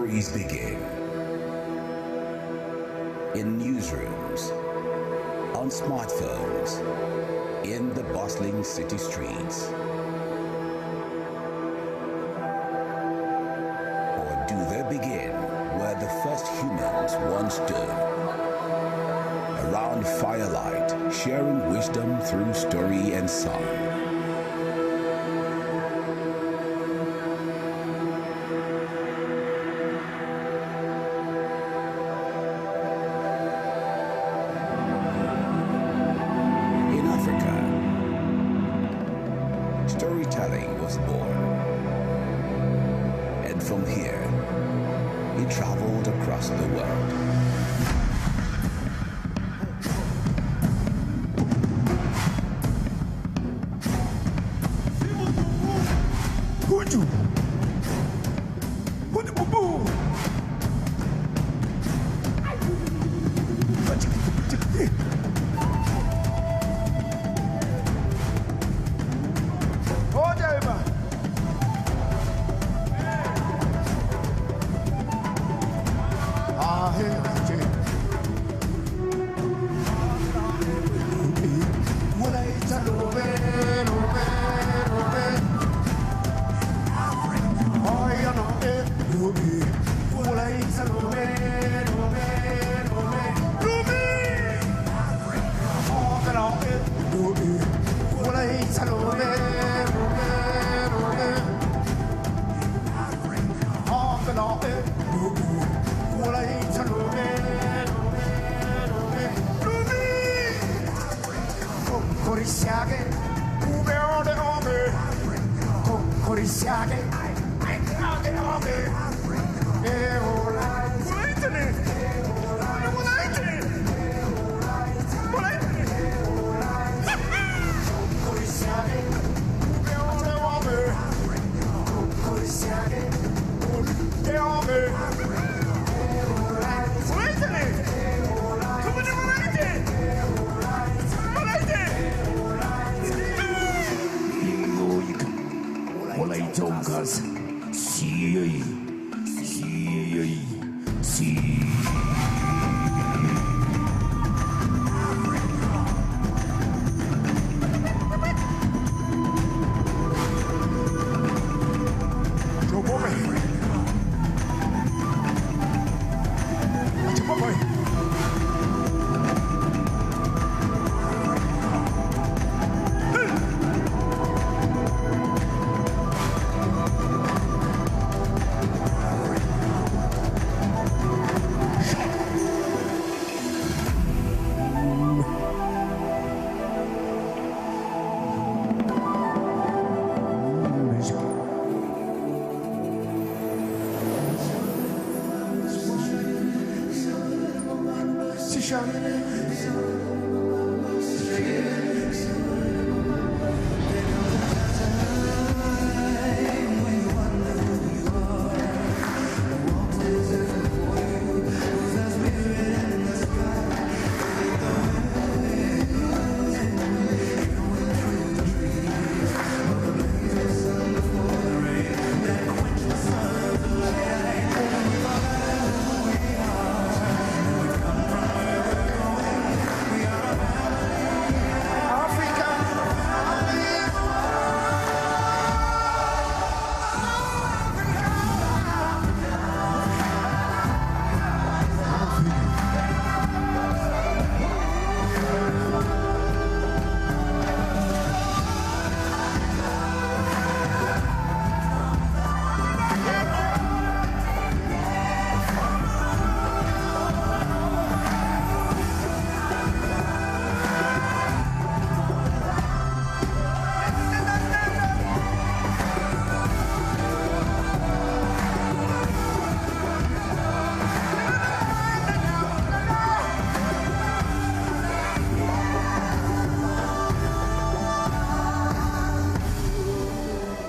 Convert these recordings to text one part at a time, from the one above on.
Stories begin in newsrooms, on smartphones, in the bustling city streets. Or do they begin where the first humans once stood? Around firelight, sharing wisdom through story and song. Storytelling was born, and from here, it traveled across the world.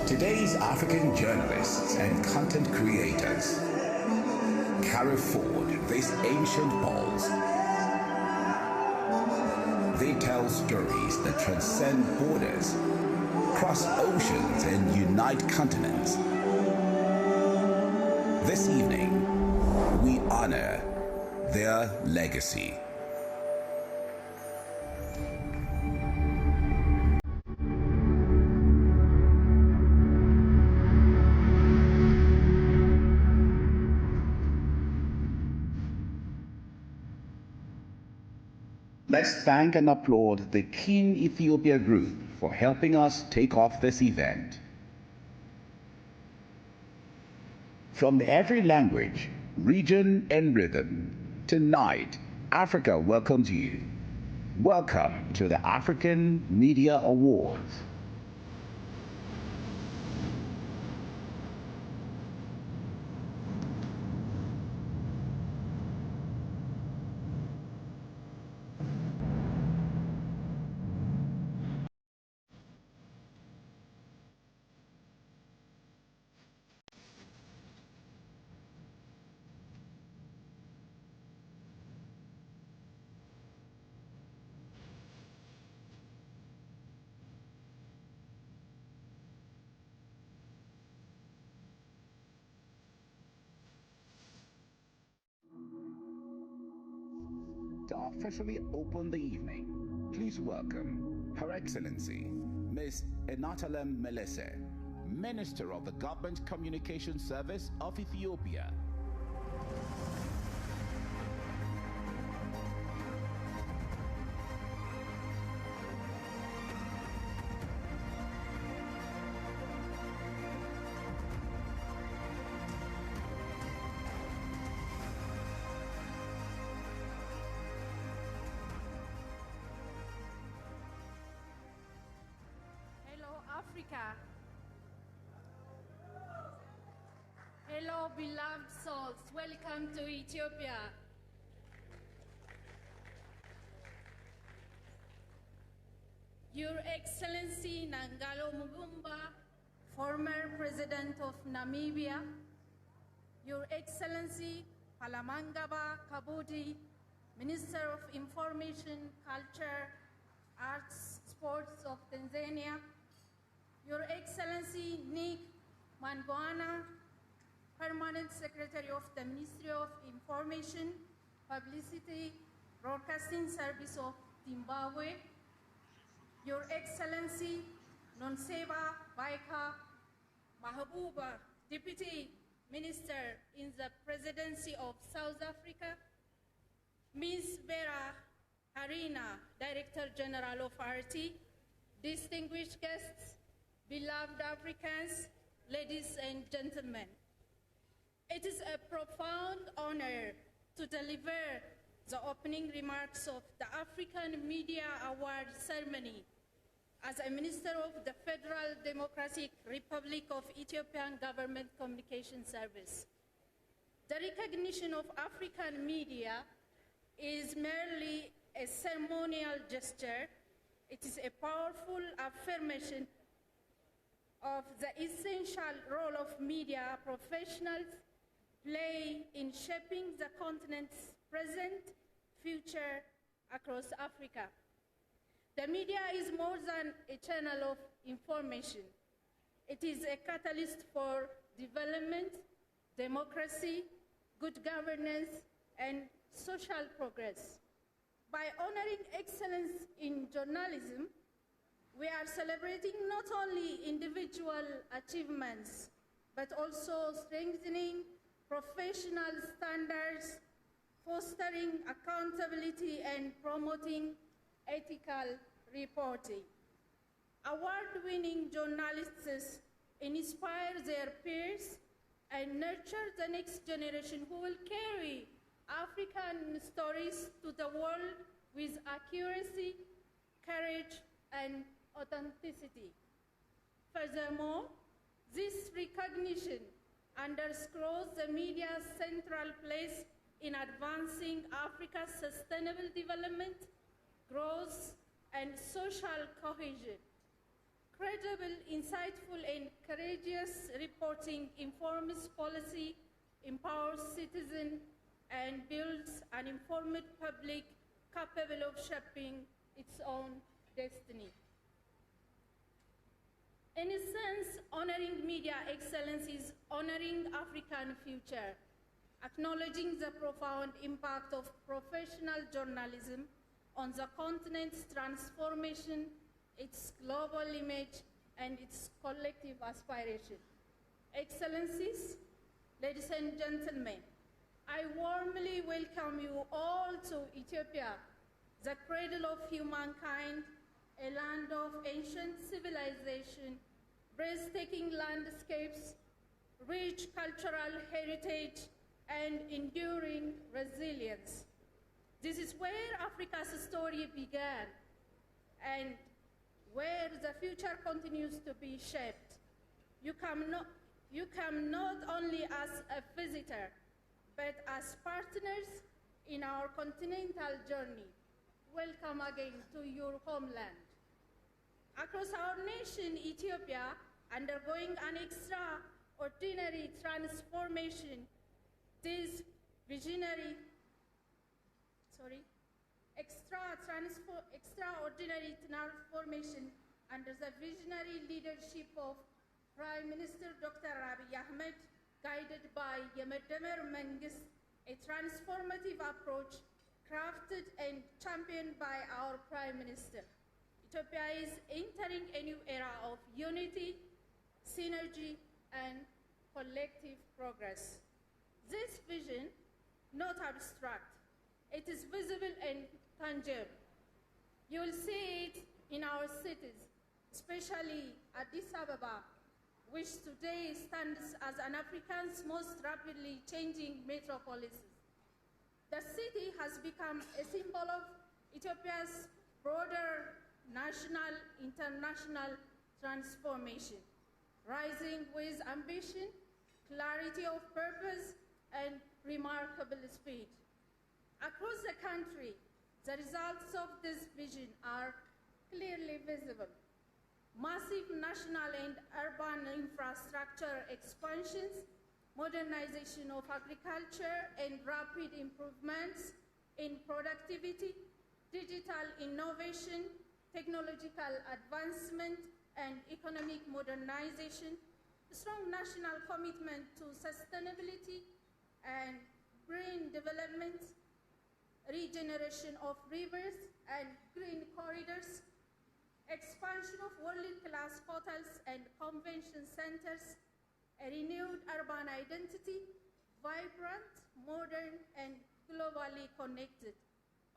Today's African journalists and content creators carry forward these ancient halls. They tell stories that transcend borders, cross oceans, and unite continents. This evening, we honor their legacy. Let's thank and applaud the Kin Ethiopia Group for helping us take off this event. From every language, region, and rhythm, tonight, Africa welcomes you. Welcome to the African Media Awards. To officially open the evening, please welcome Her Excellency, Ms. Enatalem Melese, Minister of the Government Communication Service of Ethiopia. Africa. Hello, beloved souls. Welcome to Ethiopia. Your Excellency Nangalo Mugumba, former President of Namibia, Your Excellency Palamangaba Kabudi, Minister of Information, Culture, Arts, Sports of Tanzania, Your Excellency Nick Mangwana, Permanent Secretary of the Ministry of Information, Publicity, Broadcasting Service of Zimbabwe, Your Excellency Nonseba Baika Mahabuba, Deputy Minister in the Presidency of South Africa, Ms. Vera Harina, Director General of RT, distinguished guests, beloved Africans, ladies and gentlemen. It is a profound honor to deliver the opening remarks of the African Media Award ceremony as a Minister of the Federal Democratic Republic of Ethiopian Government Communication Service. The recognition of African media is merely a ceremonial gesture. It is a powerful affirmation of the essential role of media professionals play in shaping the continent's present, future across Africa. The media is more than a channel of information. It is a catalyst for development, democracy, good governance, and social progress. By honoring excellence in journalism, we are celebrating not only individual achievements, but also strengthening professional standards, fostering accountability, and promoting ethical reporting. Award-winning journalists inspire their peers and nurture the next generation who will carry African stories to the world with accuracy, courage, and authenticity. Furthermore, this recognition underscores the media's central place in advancing Africa's sustainable development, growth, and social cohesion. Credible, insightful, and courageous reporting informs policy, empowers citizens, and builds an informed public capable of shaping its own destiny. In a sense, honoring media excellence is honoring African future, acknowledging the profound impact of professional journalism on the continent's transformation, its global image, and its collective aspiration. Excellencies, ladies and gentlemen, I warmly welcome you all to Ethiopia, the cradle of humankind, a land of ancient civilization, breathtaking landscapes, rich cultural heritage, and enduring resilience. This is where Africa's story began and where the future continues to be shaped. You come not only as a visitor, but as partners in our continental journey. Welcome again to your homeland. Across our nation, Ethiopia, undergoing an extraordinary transformation, extraordinary transformation under the visionary leadership of Prime Minister Dr. Abiy Ahmed, guided by Yemedemer Mengist, a transformative approach crafted and championed by our Prime Minister. Ethiopia is entering a new era of unity, synergy, and collective progress. This vision, not abstract, it is visible and tangible. You will see it in our cities, especially Addis Ababa, which today stands as an Africa's most rapidly changing metropolis. The city has become a symbol of Ethiopia's broader national, international transformation, rising with ambition, clarity of purpose, and remarkable speed. Across the country, the results of this vision are clearly visible. Massive national and urban infrastructure expansions, modernization of agriculture, and rapid improvements in productivity, digital innovation, technological advancement, and economic modernization, strong national commitment to sustainability and green development, regeneration of rivers and green corridors, expansion of world-class hotels and convention centers, a renewed urban identity, vibrant, modern, and globally connected.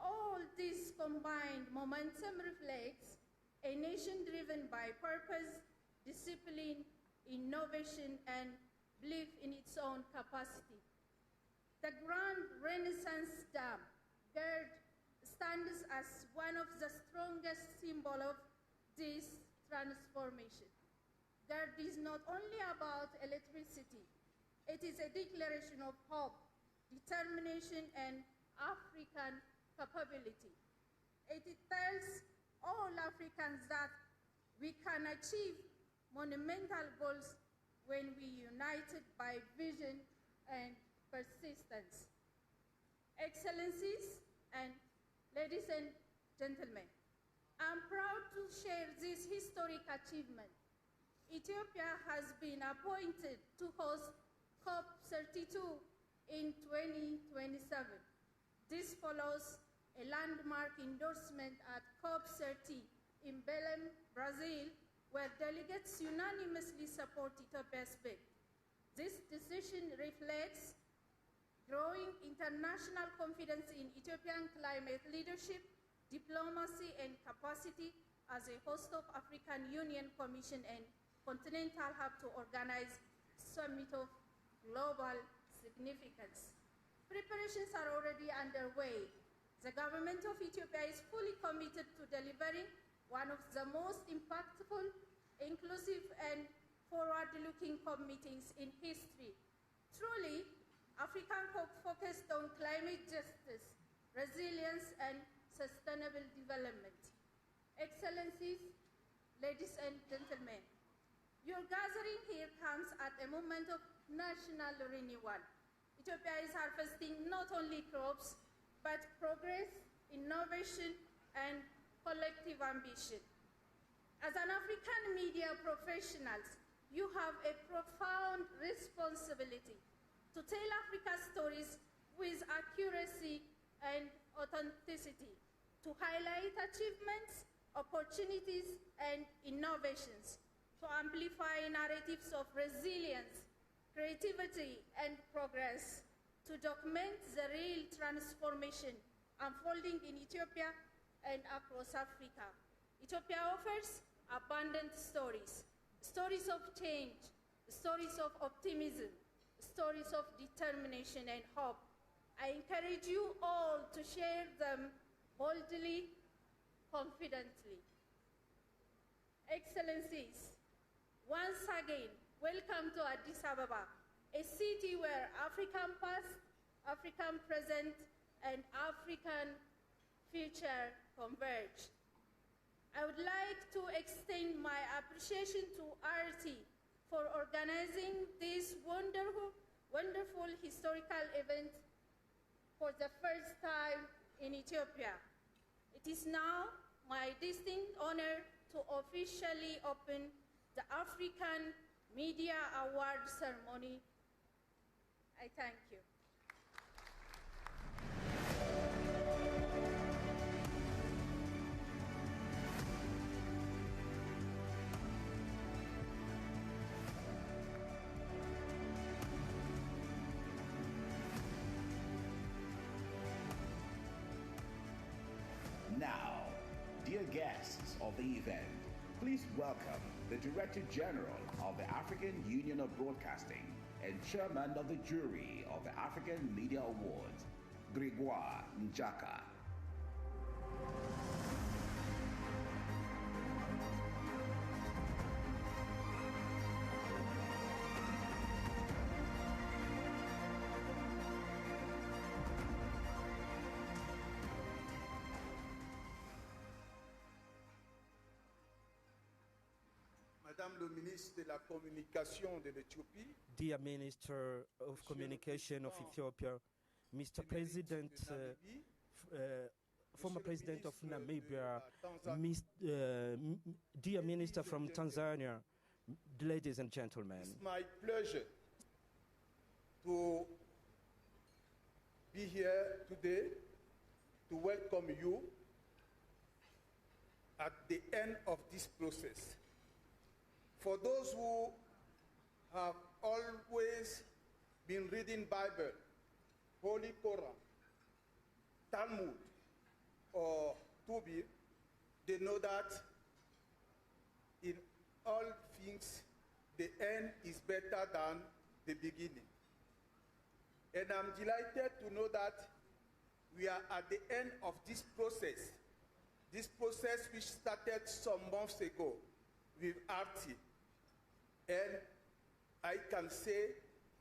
All this combined momentum reflects a nation driven by purpose, discipline, innovation, and belief in its own capacity. The Grand Renaissance Dam stands as one of the strongest symbols of this transformation. GERD is not only about electricity, it is a declaration of hope, determination, and African capability. It tells all Africans that we can achieve monumental goals when we are united by vision and persistence. Excellencies and ladies and gentlemen, I'm proud to share this historic achievement. Ethiopia has been appointed to host COP32 in 2027. This follows a landmark endorsement at COP30 in Belém, Brazil, where delegates unanimously support Ethiopia's bid. This decision reflects growing international confidence in Ethiopian climate leadership, diplomacy, and capacity as a host of African Union Commission and Continental Hub to organize summit of global significance. Preparations are already underway. The government of Ethiopia is fully committed to delivering one of the most impactful, inclusive, and forward-looking COP meetings in history. Truly, African COP focused on climate justice, resilience, and sustainable development. Excellencies, ladies and gentlemen, your gathering here comes at a moment of national renewal. Ethiopia is harvesting not only crops, but progress, innovation, and collective ambition. As an African media professional, you have a profound responsibility to tell Africa's stories with accuracy and authenticity, to highlight achievements, opportunities, and innovations, to amplify narratives of resilience, creativity, and progress, to document the real transformation unfolding in Ethiopia and across Africa. Ethiopia offers abundant stories, stories of change, stories of optimism, stories of determination and hope. I encourage you all to share them boldly, confidently. Excellencies, once again, welcome to Addis Ababa, a city where African past, African present, and African future converge. I would like to extend my appreciation to RT for organizing this wonderful historical event for the first time in Ethiopia. It is now my distinct honor to officially open the African Media Award ceremony. I thank you. Now, dear guests of the event, please welcome the Director General of the African Union of Broadcasting and Chairman of the Jury of the African Media Awards, Gregoire Njaka. Madame le ministre de la Communication de l'Éthiopie, Dear Minister of Communication of Ethiopia, Mr. President, former President of Namibia, dear Minister from Tanzania, ladies and gentlemen. it's my pleasure to be here today to welcome you at the end of this process. For those who have always been reading Bible, Holy Quran, Talmud, or Tubir, they know that in all things, the end is better than the beginning. And I'm delighted to know that we are at the end of this process which started some months ago with RT. And I can say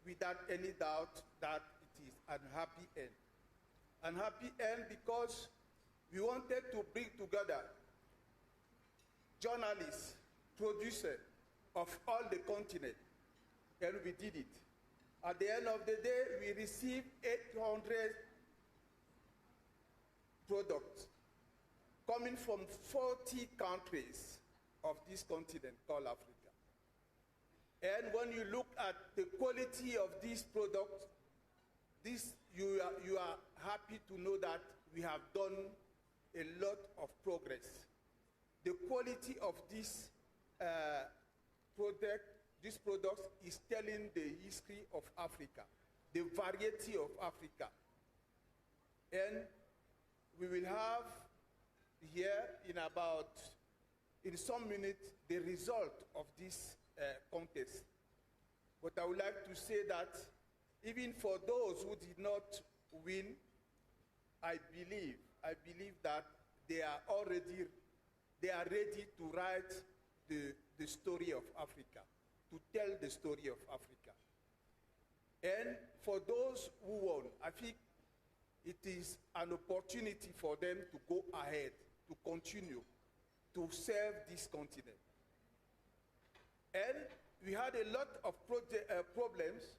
without any doubt that it is an happy end. An happy end because we wanted to bring together journalists, producers of all the continent, and we did it. At the end of the day, we received 800 products coming from 40 countries of this continent called Africa. And when you look at the quality of these products, you are happy to know that we have done a lot of progress. The quality of this products is telling the history of Africa, the variety of Africa. And we will have here in some minutes the result of this contest. But I would like to say that even for those who did not win, I believe that they are ready to write the story of Africa, to tell the story of Africa. And for those who won, I think it is an opportunity for them to go ahead, to continue, to serve this continent. And we had a lot of problems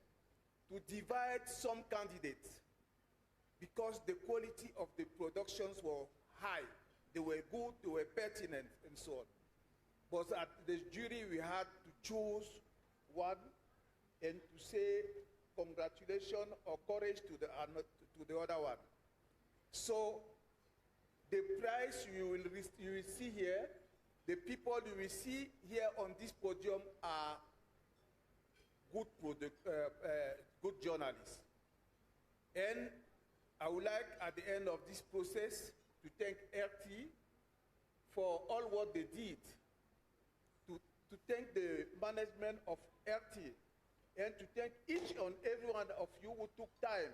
to divide some candidates because the quality of the productions were high. They were good, they were pertinent, and so on. But at the jury, we had to choose one and to say congratulations or courage to the other one. So the prize you will see here, the people you will see here on this podium are good journalists. And I would like at the end of this process to thank RT for all what they did, to thank the management of RT, and to thank each and every one of you who took time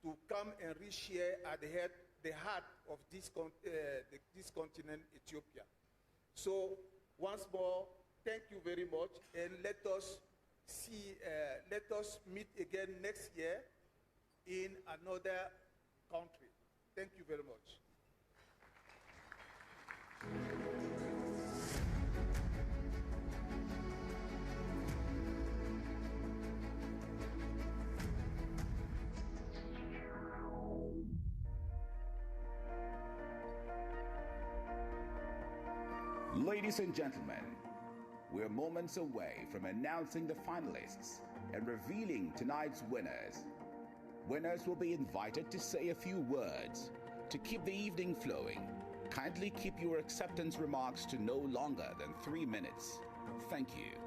to come and re-share at the heart of this continent, Ethiopia. So once more, thank you very much, and let us meet again next year in another country. Thank you very much. Ladies and gentlemen, we're moments away from announcing the finalists and revealing tonight's winners. Winners will be invited to say a few words. To keep the evening flowing, kindly keep your acceptance remarks to no longer than 3 minutes. Thank you.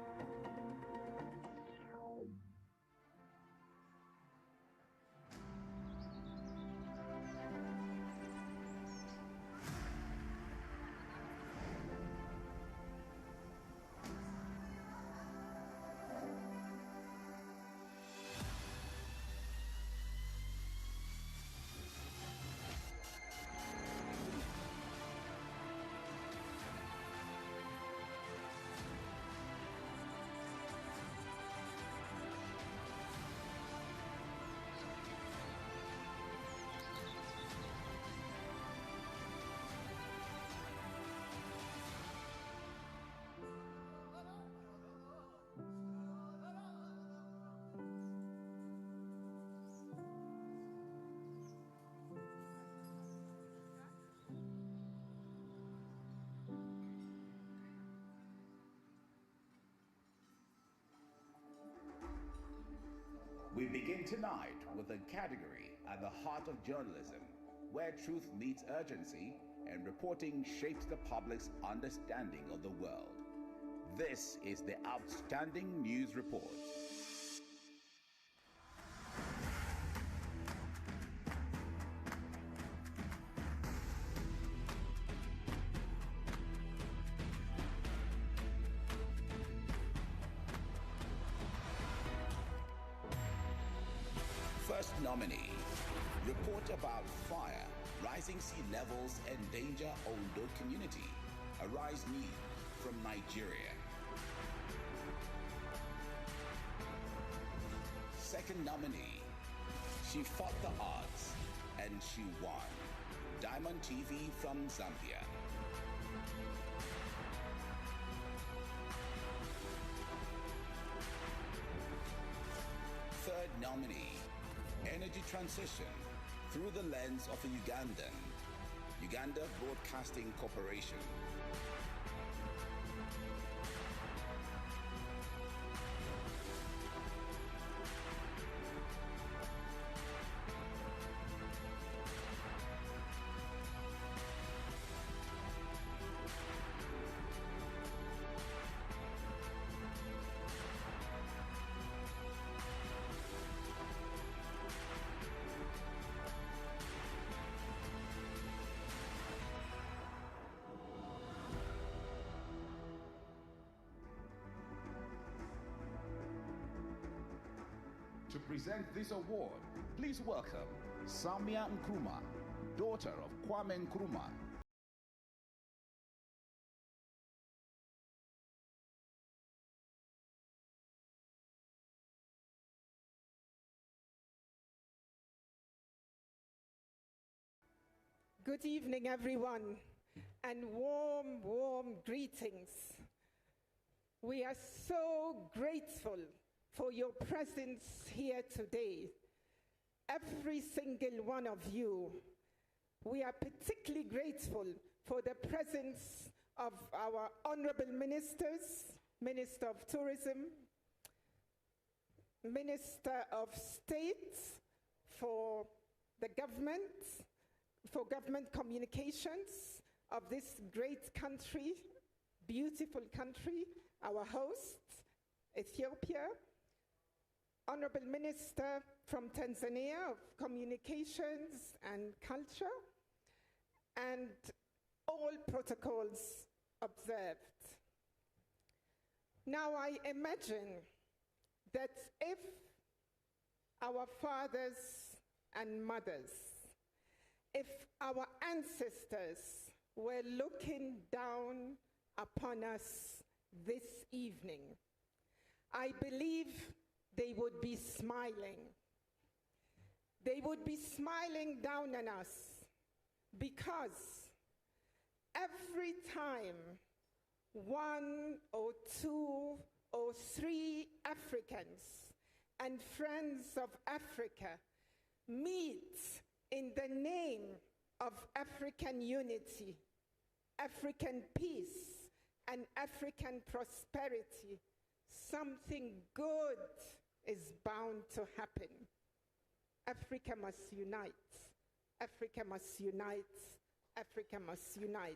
We begin tonight with a category at the heart of journalism, where truth meets urgency and reporting shapes the public's understanding of the world. This is the Outstanding News Report. First nominee, report about fire, rising sea levels endanger Ondo community. Arise News from Nigeria. Second nominee, she fought the odds and she won. Diamond TV from Zambia. Third nominee, energy transition through the lens of a Ugandan, Uganda Broadcasting Corporation. To present this award, please welcome Samia Nkrumah, daughter of Kwame Nkrumah. Good evening, everyone, and warm, warm greetings. We are so grateful for your presence here today. Every single one of you. We are particularly grateful for the presence of our honorable ministers, Minister of Tourism, Minister of State for the government, for government communications of this great country, beautiful country, our host, Ethiopia, Honorable Minister from Tanzania of Communications and Culture, and all protocols observed. Now I imagine that if our fathers and mothers, if our ancestors were looking down upon us this evening, I believe they would be smiling. They would be smiling down on us because every time one or two or three Africans and friends of Africa meet in the name of African unity, African peace, and African prosperity, something good is bound to happen. Africa must unite. Africa must unite. Africa must unite.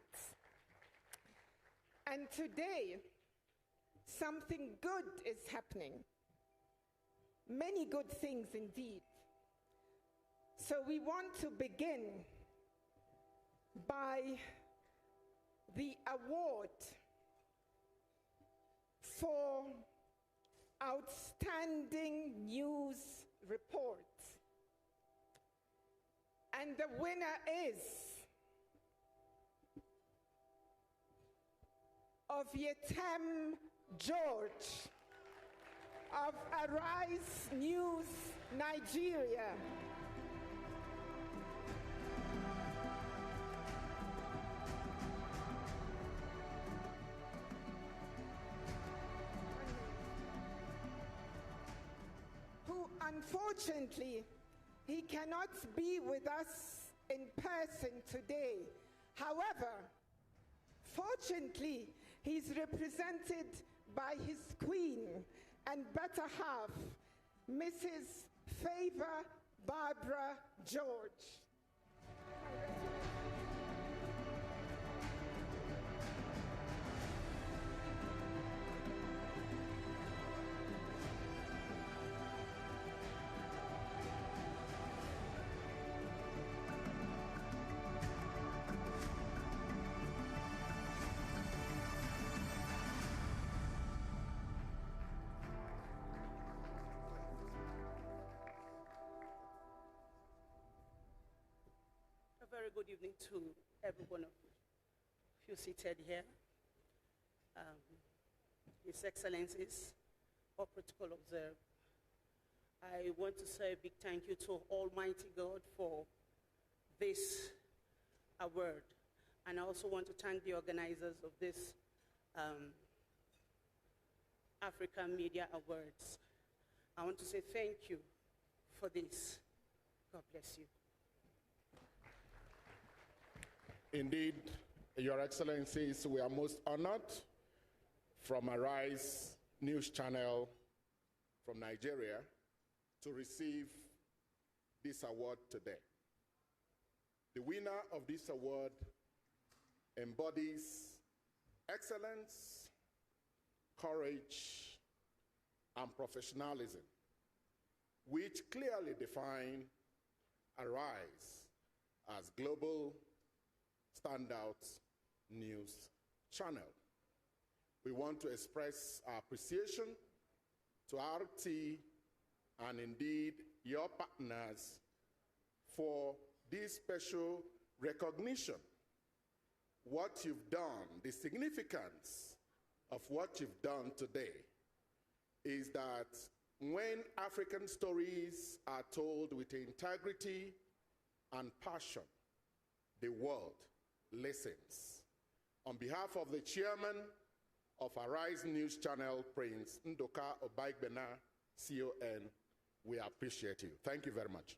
And today, something good is happening. Many good things indeed. So we want to begin by the award for outstanding news report. And the winner is Ovietem George of Arise News, Nigeria. Who unfortunately, he cannot be with us in person today. However, fortunately, he's represented by his queen and better half, Mrs. Favor Barbara George. Very good evening to every one of you seated here. His Excellencies, all protocol observed. I want to say a big thank you to Almighty God for this award. And I also want to thank the organizers of this African Media Awards. I want to say thank you for this. God bless you. Indeed, Your Excellencies, we are most honored from Arise News Channel from Nigeria to receive this award today. The winner of this award embodies excellence, courage, and professionalism, which clearly define Arise as global standout news channel. We want to express our appreciation to RT and indeed your partners for this special recognition. What you've done, the significance of what you've done today is that when African stories are told with integrity and passion, the world listens. On behalf of the chairman of Arise News Channel, Prince Ndoka Obaigbena, CON, we appreciate you. Thank you very much.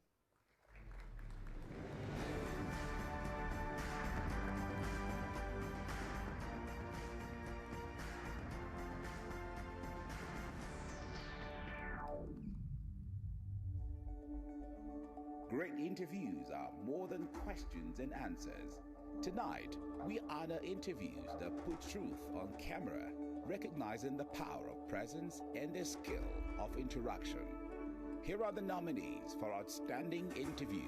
Great interviews are more than questions and answers. Tonight, we honor interviews that put truth on camera, recognizing the power of presence and the skill of interaction. Here are the nominees for Outstanding Interview.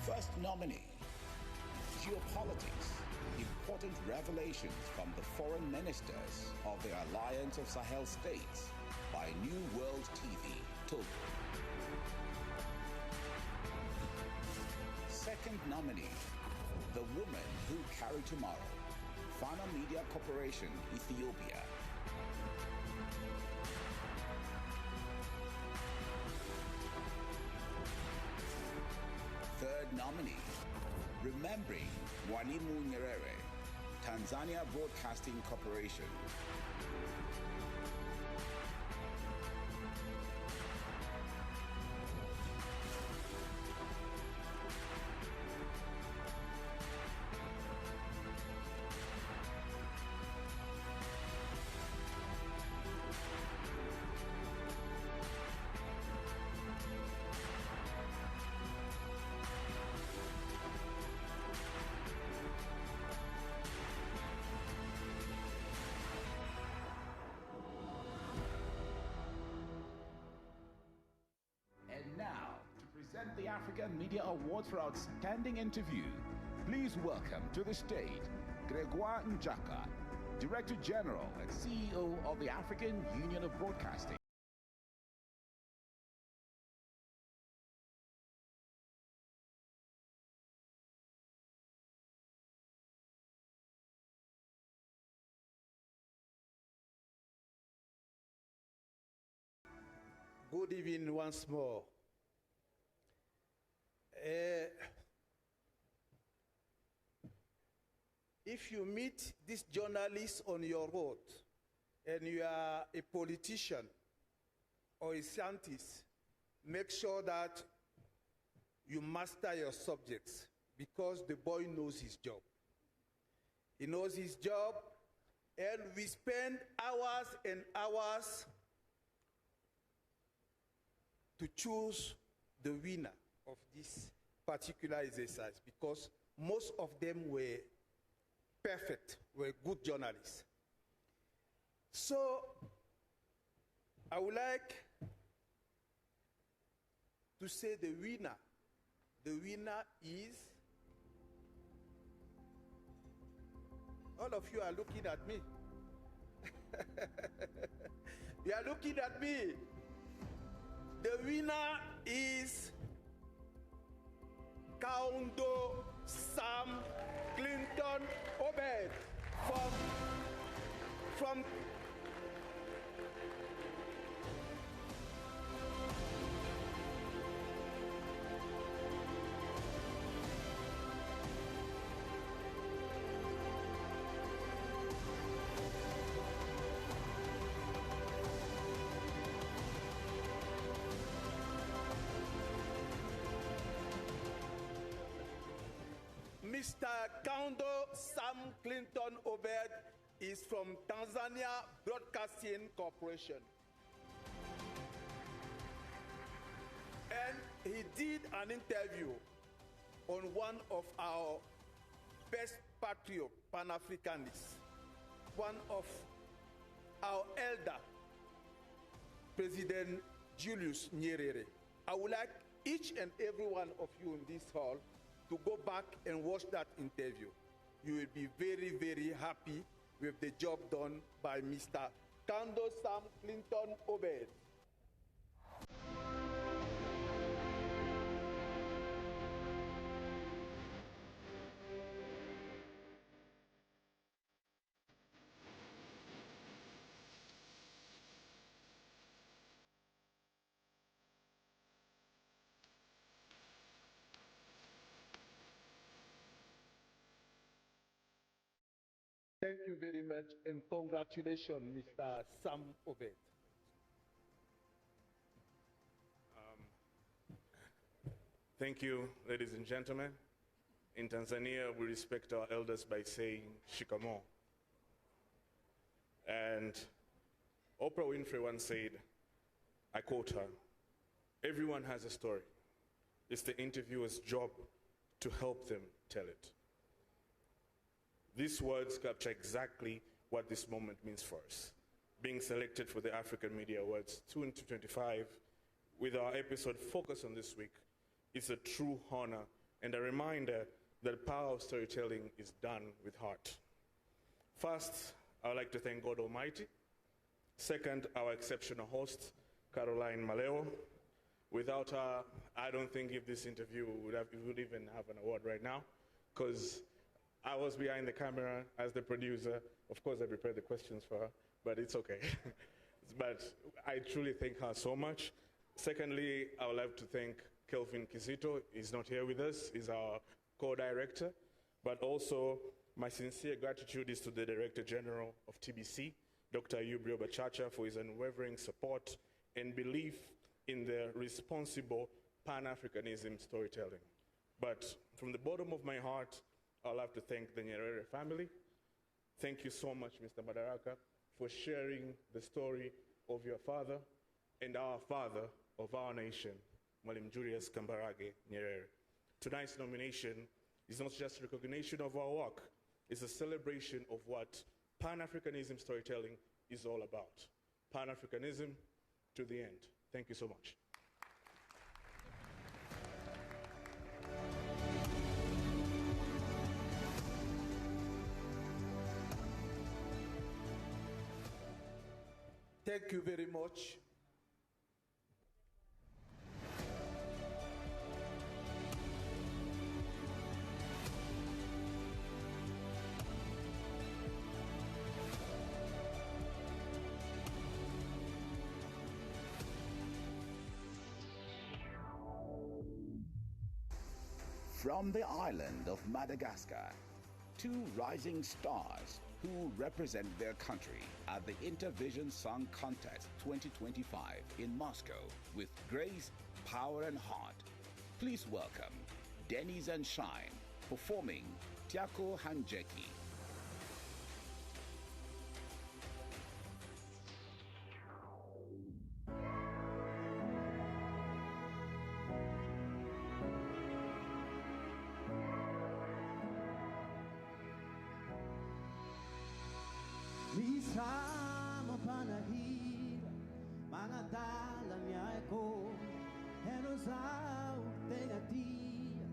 First nominee, Geopolitics, important revelations from the foreign ministers of the Alliance of Sahel States by New World TV, Togo. Second nominee, The Woman Who Carried Tomorrow, Fana Media Corporation, Ethiopia. Third nominee, Remembering Mwalimu Nyerere, Tanzania Broadcasting Corporation. The African Media Awards for Outstanding Interview. Please welcome to the stage Gregoire Njaka, Director General and CEO of the African Union of Broadcasting. Good evening once more. If you meet this journalist on your road and you are a politician or a scientist, make sure that you master your subjects because the boy knows his job. He knows his job, and we spend hours and hours to choose the winner of this particular exercise because most of them were perfect, were good journalists. So I would like to say the winner. The winner is, all of you are looking at me. You are looking at me. The winner is Kaundo Sam Clinton Obed from Mr. Kaundo Sam Clinton Obed is from Tanzania Broadcasting Corporation. And he did an interview on one of our best patriot Pan-Africanists, one of our elder, President Julius Nyerere. I would like each and every one of you in this hall to go back and watch that interview. You will be very, very happy with the job done by Mr. Kaundo Sam Clinton Obed. Thank you very much, and congratulations, Mr. Sam Obed. Thank you, ladies and gentlemen. In Tanzania, we respect our elders by saying shikamo. And Oprah Winfrey once said, I quote her, "Everyone has a story. It's the interviewer's job to help them tell it." These words capture exactly what this moment means for us. Being selected for the African Media Awards 2025 with our episode focused on this week is a true honor and a reminder that the power of storytelling is done with heart. First, I would like to thank God Almighty. Second, our exceptional host, Caroline Maleo. Without her, I don't think if this interview would even have an award right now, because I was behind the camera as the producer. Of course, I prepared the questions for her, but it's okay. But I truly thank her so much. Secondly, I would like to thank Kelvin Kizito. He's not here with us. He's our co-director. But also, my sincere gratitude is to the Director General of TBC, Dr. Ayub Bachacha, for his unwavering support and belief in the responsible Pan-Africanism storytelling. But from the bottom of my heart, I'd like to thank the Nyerere family. Thank you so much, Mr. Madaraka, for sharing the story of your father and our father of our nation, Mwalimu Julius Kambarage Nyerere. Tonight's nomination is not just recognition of our work, it's a celebration of what Pan-Africanism storytelling is all about. Pan-Africanism to the end. Thank you so much. Thank you very much. From the island of Madagascar, two rising stars who represent their country at the Intervision Song Contest 2025 in Moscow with grace, power, and heart. Please welcome Dennis and Shine performing Tiako Hanjeki. Misamo panahira mangadala miaeko henozau tegatia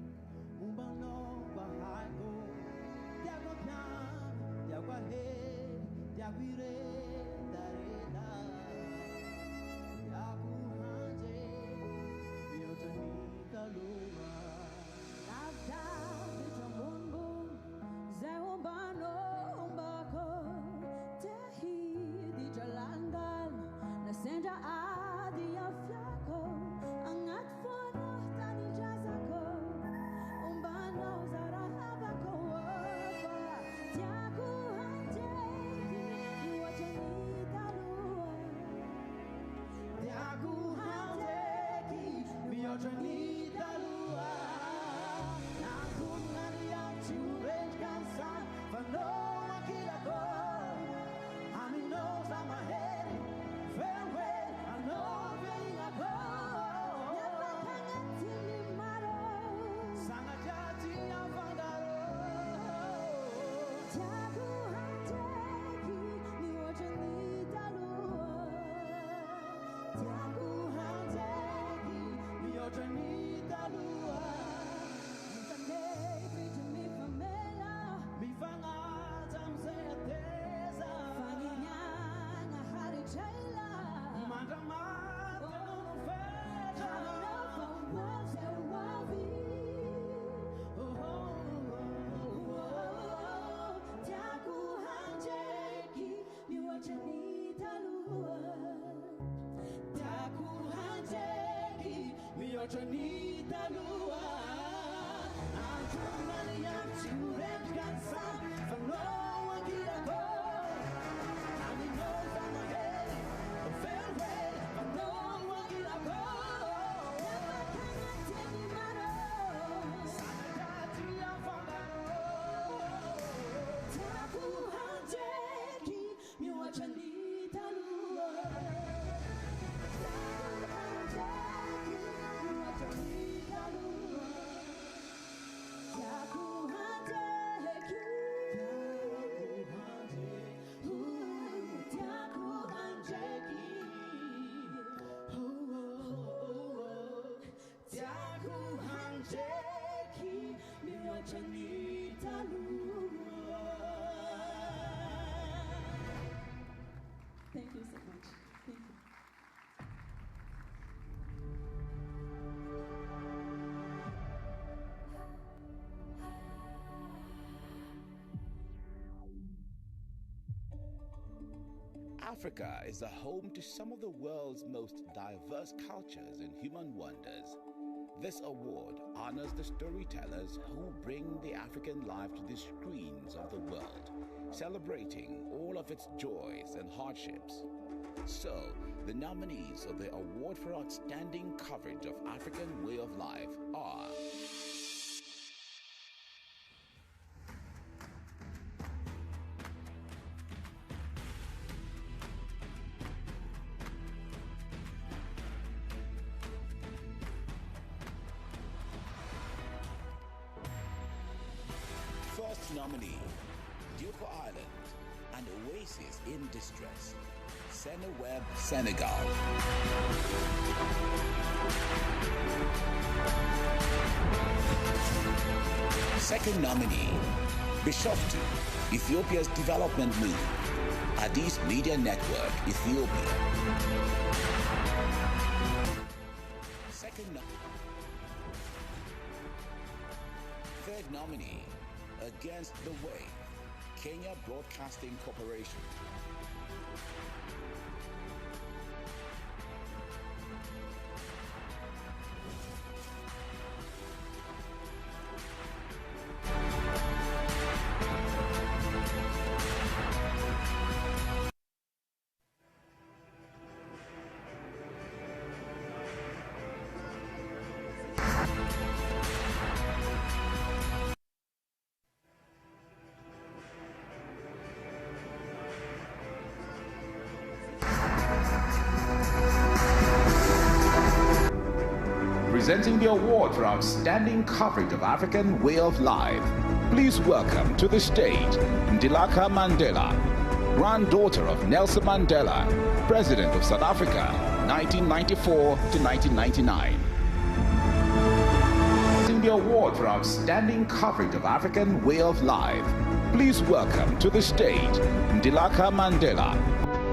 umbano bahago diago pian diago he diaguire darena diago hanje biotanita luma nada bichamungu zeumbano Senda adi afyako angat fono tani jazako umbano zarahabako tiaku hanjeki iwajeni talua tiaku hanjeki iwajeni talua nakunani ya churej kansan fano akilako Ami knows I'm ahead Janita Lua, I'm trying to red cancer from no one can go. I mean, no, I'm ahead, a farewell, from no one can go. Never can I tell you matter. Africa is the home to some of the world's most diverse cultures and human wonders. This award honors the storytellers who bring the African life to the screens of the world, celebrating all of its joys and hardships. So, the nominees of the Award for Outstanding Coverage of African Way of Life are First nominee, Duke Island, an oasis in distress, Seneweb, Senegal. Second nominee, Bishoftu, Ethiopia's development move, Addis Media Network, Ethiopia. Third nominee, Against the Wave, Kenya Broadcasting Corporation. Presenting the award for outstanding coverage of African Way of Life, please welcome to the stage Ndilaka Mandela, granddaughter of Nelson Mandela, President of South Africa, 1994 to 1999. Presenting the award for outstanding coverage of African Way of Life, please welcome to the stage Ndilaka Mandela,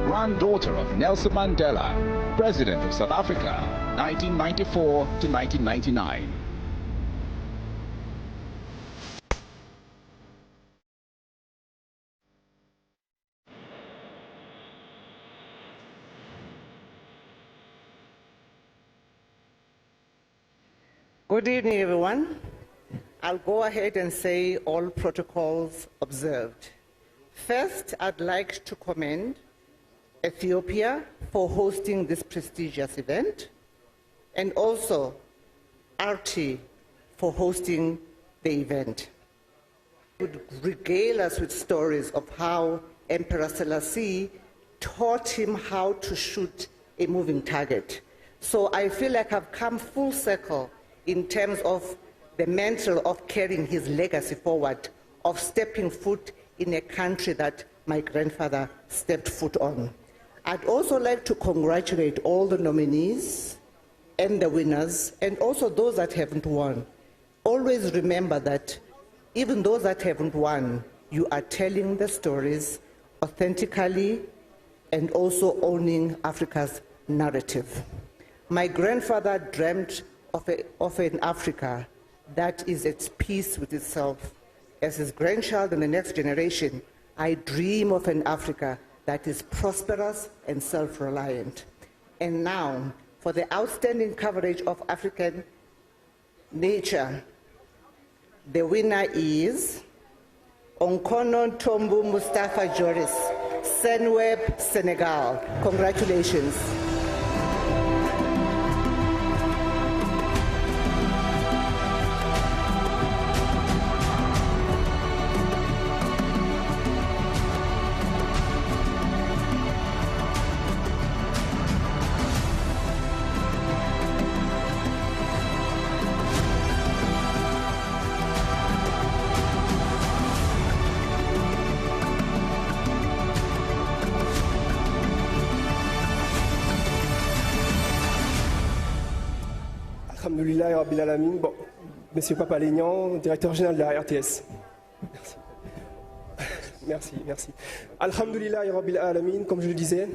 granddaughter of Nelson Mandela, President of South Africa, 1994 to 1999. Good evening, everyone. I'll go ahead and say all protocols observed. First, I'd like to commend Ethiopia for hosting this prestigious event, and also RT for hosting the event. It would regale us with stories of how Emperor Selassie taught him how to shoot a moving target. So I feel like I've come full circle in terms of the mantle of carrying his legacy forward, of stepping foot in a country that my grandfather stepped foot on. I'd also like to congratulate all the nominees and the winners, and also those that haven't won. Always remember that even those that haven't won, you are telling the stories authentically and also owning Africa's narrative. My grandfather dreamt of an Africa that is at peace with itself. As his grandchild and the next generation, I dream of an Africa that is prosperous and self-reliant. And now, for the outstanding coverage of African nature, the winner is Onkono Tombu Mustafa Joris, Seneweb, Senegal. Congratulations. Alhamdoulilah Rabbil Alamin. Bon, Monsieur Papalignan, directeur général de la RTS. Merci. Merci, merci. Alhamdulillah Rabbil Alamin, comme je le disais.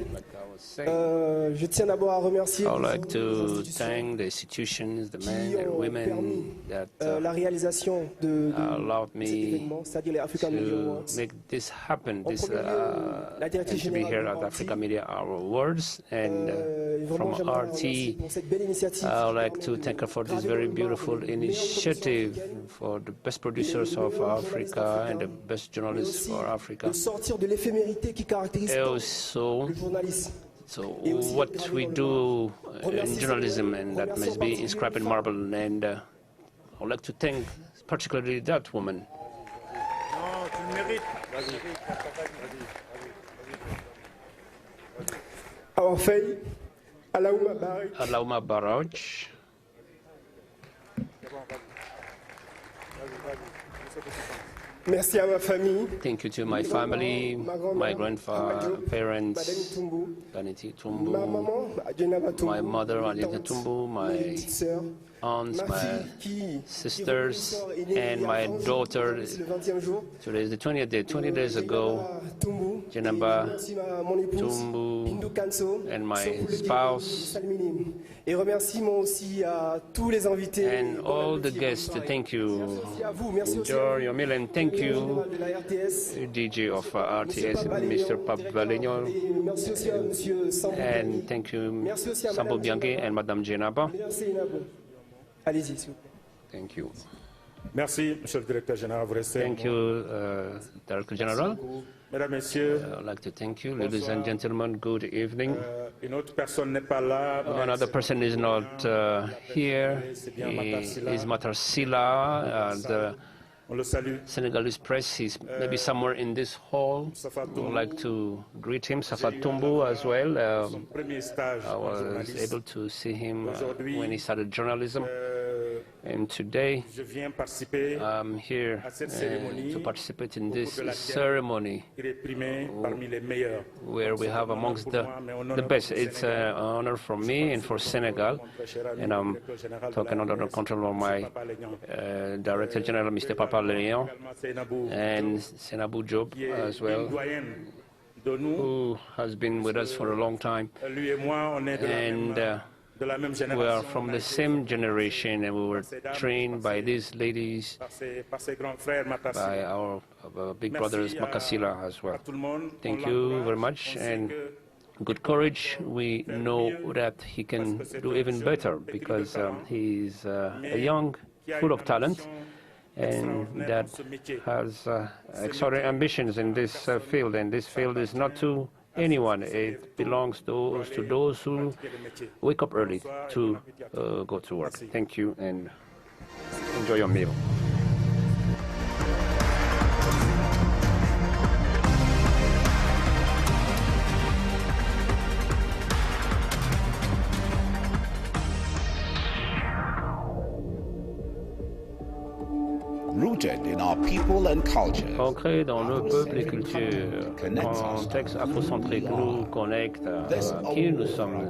Je tiens d'abord à remercier I would like to thank the institutions, the men and women that la réalisation de allowed cet me événement, c'est-à-dire les African Media to Awards. make this happen, En this, premier lieu, la and directrice to be générale here de at RT. Africa Media Awards. And Vraiment, from j'aimerais la remercier RT, pour cette belle initiative I would qui like permet to de thank her for this graver very au marbre beautiful les meilleures initiative productions for the best producers of Africa and the best mais journalists aussi for Africa. de sortir de l'éphémérité qui caractérise And tant also, le journalisme. so Et aussi de what graver we dans le do Remercier in journalism, and that remercier must en be particulier inscribed in une marble. And I would like to thank particularly that woman. Non, tu le mérites. Awa Faye, Alaouma Barry, Alaouma Baraj. merci à ma famille, Thank you to my family, my grandfather, parents, Tumbu, Daniti ma Tumbu, maman, Jenaba Tumbu, my mother, mes Alita tantes, Tumbu, mes my petites sœurs, aunts, ma my fille qui sisters, est née and il y a my 20 jours, daughter. c'est le 20e jour. Today is the 20th day, 20 days ago. Tumbu, Jenaba et je remercie mon épouse, Tumbu Bindu Kanso, and my Sopuledi, spouse, Salminim. Et remerciement aussi à tous les invités. and all the guests. Thank you. Merci à vous, merci aussi Enjoy your meal, and thank you, de la RTS. DJ of RTS, Mr. Papalignon, Et merci aussi à Monsieur Sambou. and thank you, Merci aussi à Sambo Madame Bianchi and Madame Jenaba. Merci Inabo. Allez-y, s'il vous plaît. Thank you. Merci, Monsieur le Directeur Général. Vous restez. Thank you, Director General. Mesdames, Messieurs, I'd like to thank you, ladies and gentlemen. Good evening. une autre personne n'est pas là. Another person is not here. He is Matarsila. On le salue. Senegalese press. He's maybe somewhere in this hall. I would like to greet him. Safa Tumbu as well. Son premier stage I en was journaliste. able to see him Aujourd'hui, when he started journalism. And today, je viens participer I'm here à cette cérémonie to participate in au this cours de laquelle ceremony il est primé parmi les meilleurs. where we have amongst Pour the, moi, mais honneur the best. pour le It's Sénégal. an honor for me and for Senegal. And I'm talking under the control of my Director General, Mr. Papa Leon, and Senabou Job as well, who has been with us for a long time. Lui et moi, on est de la And même, de la même we are génération. from the same generation, and we were trained by these ladies, Par ses grands frères, by Matarsila. our big brothers Makasila as well. Tout le monde, Thank on you l'encourage. very much, On sait and que good courage. We know that he can do even better because he's a young, full of talent, and that has extraordinary ambitions in this field. And this field is not to anyone. It belongs to those who wake up early to go to work. Thank you, and enjoy your meal. Rooted in our people and culture. Ancré dans le peuple et culture, contexte afrocentrique nous connecte à qui nous sommes.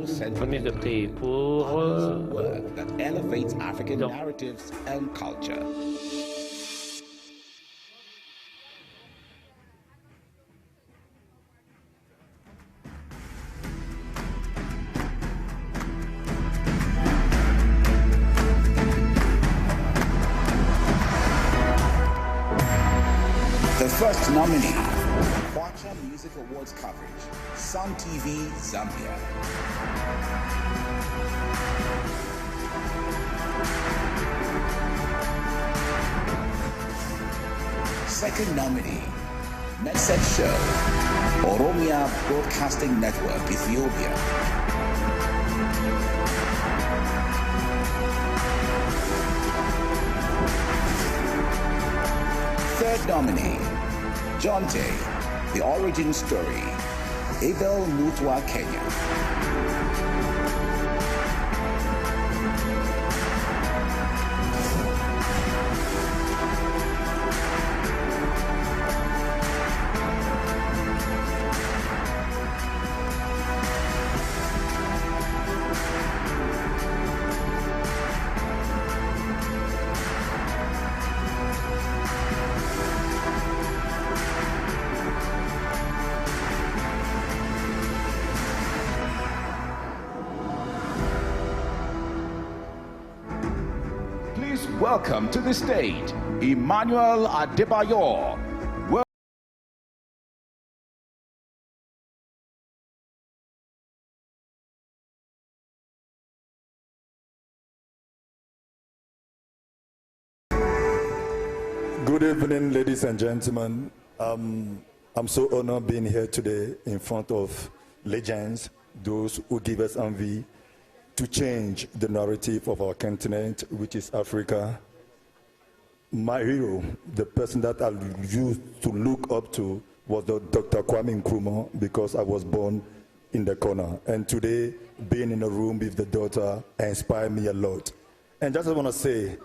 Cette remise de prix pour Work that elevates African narratives and culture. The first nominee, Kwacha Music Awards coverage, Sun TV, Zambia. Second nominee, Medset Show, Oromia Broadcasting Network, Ethiopia. Third nominee, Jonte, The Origin Story, Abel Mutwa, Kenya. welcome to the stage Emmanuel Adebayor. Good evening, ladies and gentlemen. I'm so honored being here today in front of legends, those who give us envy to change the narrative of our continent, which is Africa. My hero, the person that I used to look up to, was Dr. Kwame Nkrumah, because I was born in the corner. And today, being in a room with the daughter inspired me a lot. And just I want to say,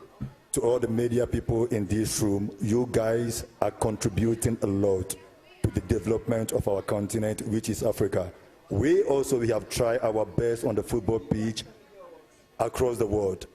to all the media people in this room, you guys are contributing a lot to the development of our continent, which is Africa. We have tried our best on the football pitch across the world.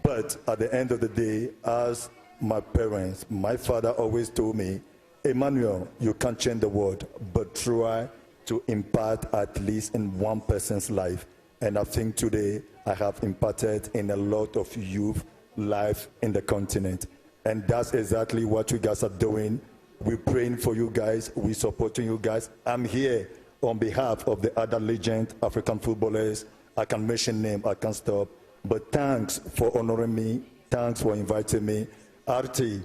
But at the end of the day, as my parents, my father always told me, Emmanuel, you can't change the world, but try to impact at least in one person's life. And I think today I have impacted in a lot of youth life in the continent, and that's exactly what you guys are doing. We're praying for you guys, we're supporting you guys. I'm here on behalf of the other legend African footballers. I can mention name, I can't stop, but thanks for honoring me, thanks for inviting me. RT,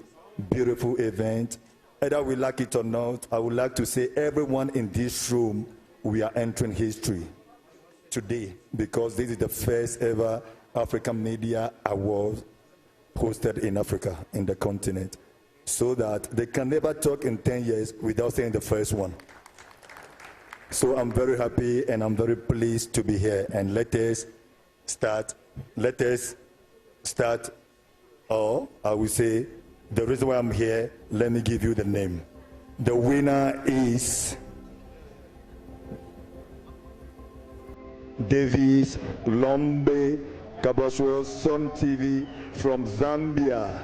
beautiful event. Either we like it or not, I would like to say everyone in this room, we are entering history today, because this is the first ever African Media Award hosted in Africa, in the continent, so that they can never talk in 10 years without saying the first one. So I'm very happy and I'm very pleased to be here. And let us start, or I will say, the reason why I'm here, let me give you the name. The winner is Davis Lombe Kabaswo Sun TV from Zambia.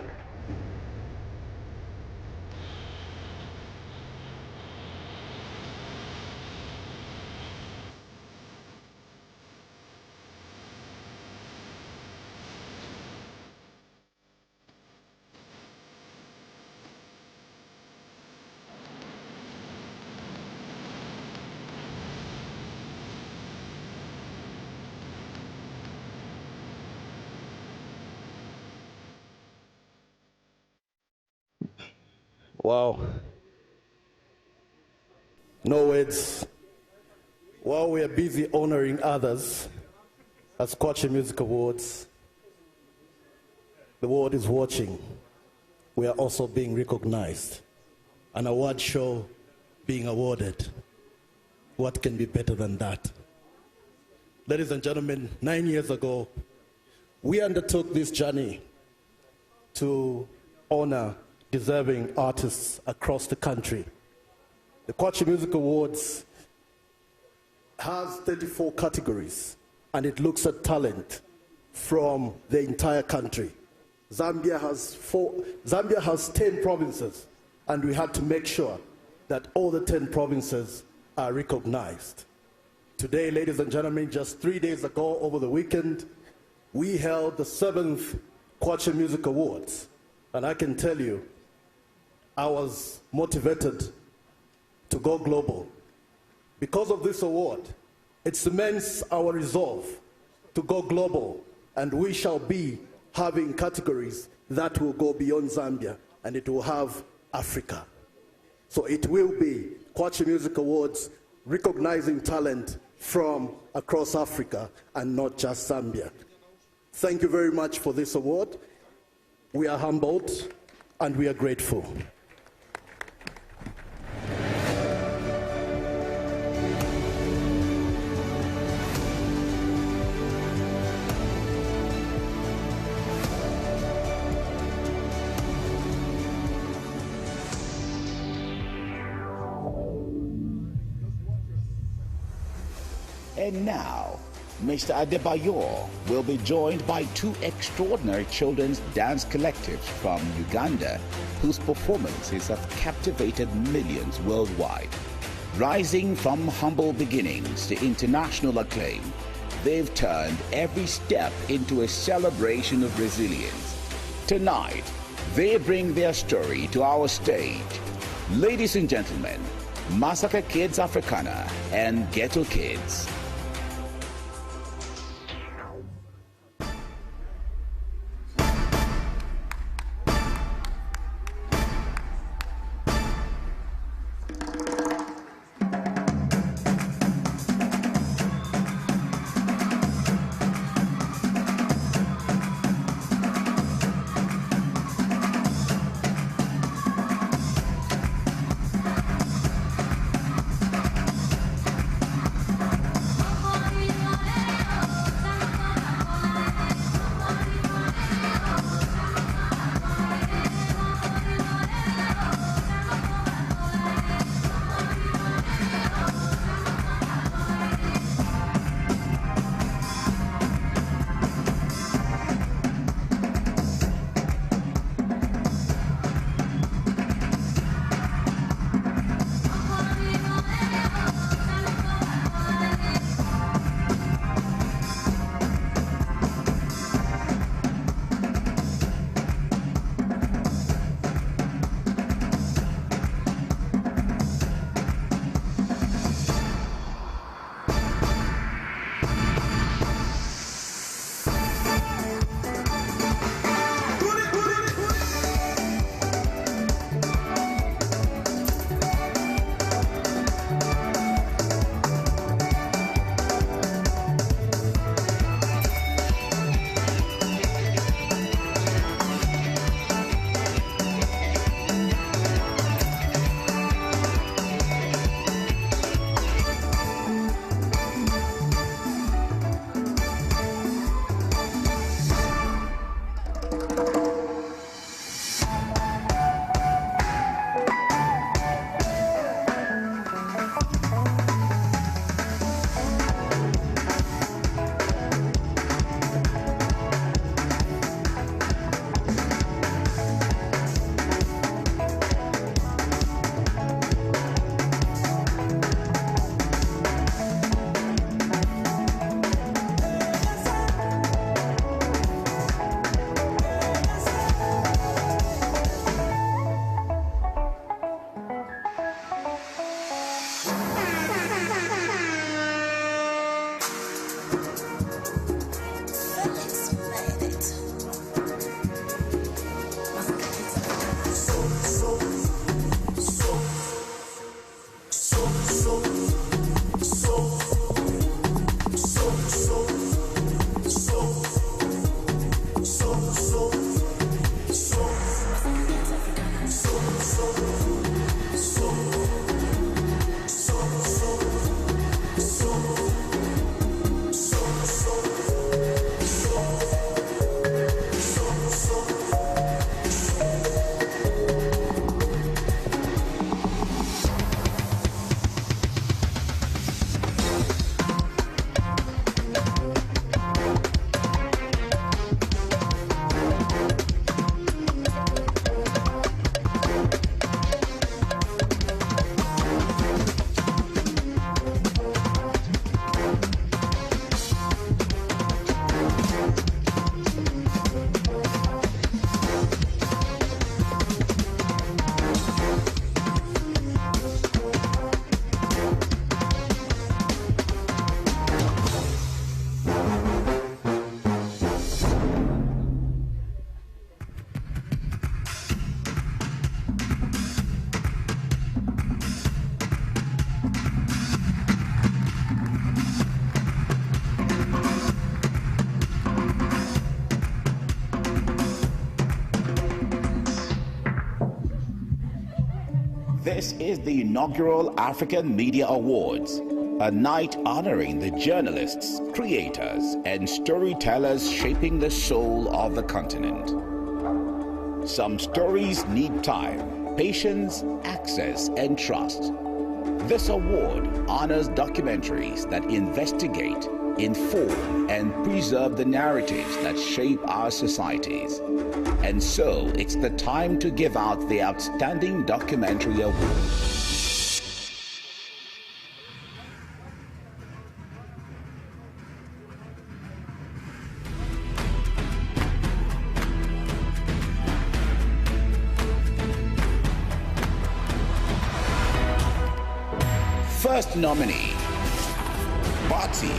Wow. No words. While we are busy honoring others as Kwacha Music Awards, the world is watching. We are also being recognized. An award show being awarded. What can be better than that? Ladies and gentlemen, 9 years ago, we undertook this journey to honor deserving artists across the country. The Kwacha Music Awards has 34 categories, and it looks at talent from the entire country. Zambia has 10 provinces, and we had to make sure that all the 10 provinces are recognized. Today, ladies and gentlemen, just 3 days ago, over the weekend, we held the 7th Kwacha Music Awards, and I can tell you, I was motivated to go global. Because of this award, it cements our resolve to go global, and we shall be having categories that will go beyond Zambia, and it will have Africa. So it will be Kwacha Music Awards recognizing talent from across Africa and not just Zambia. Thank you very much for this award. We are humbled and we are grateful. And now, Mr. Adebayor will be joined by two extraordinary children's dance collectives from Uganda, whose performances have captivated millions worldwide. Rising from humble beginnings to international acclaim, they've turned every step into a celebration of resilience. Tonight, they bring their story to our stage. Ladies and gentlemen, Massacre Kids Africana and Ghetto Kids. This is the inaugural African Media Awards, a night honoring the journalists, creators, and storytellers shaping the soul of the continent. Some stories need time, patience, access, and trust. This award honors documentaries that investigate, inform, and preserve the narratives that shape our societies. And so, it's the time to give out the Outstanding Documentary Award. First nominee, Bati,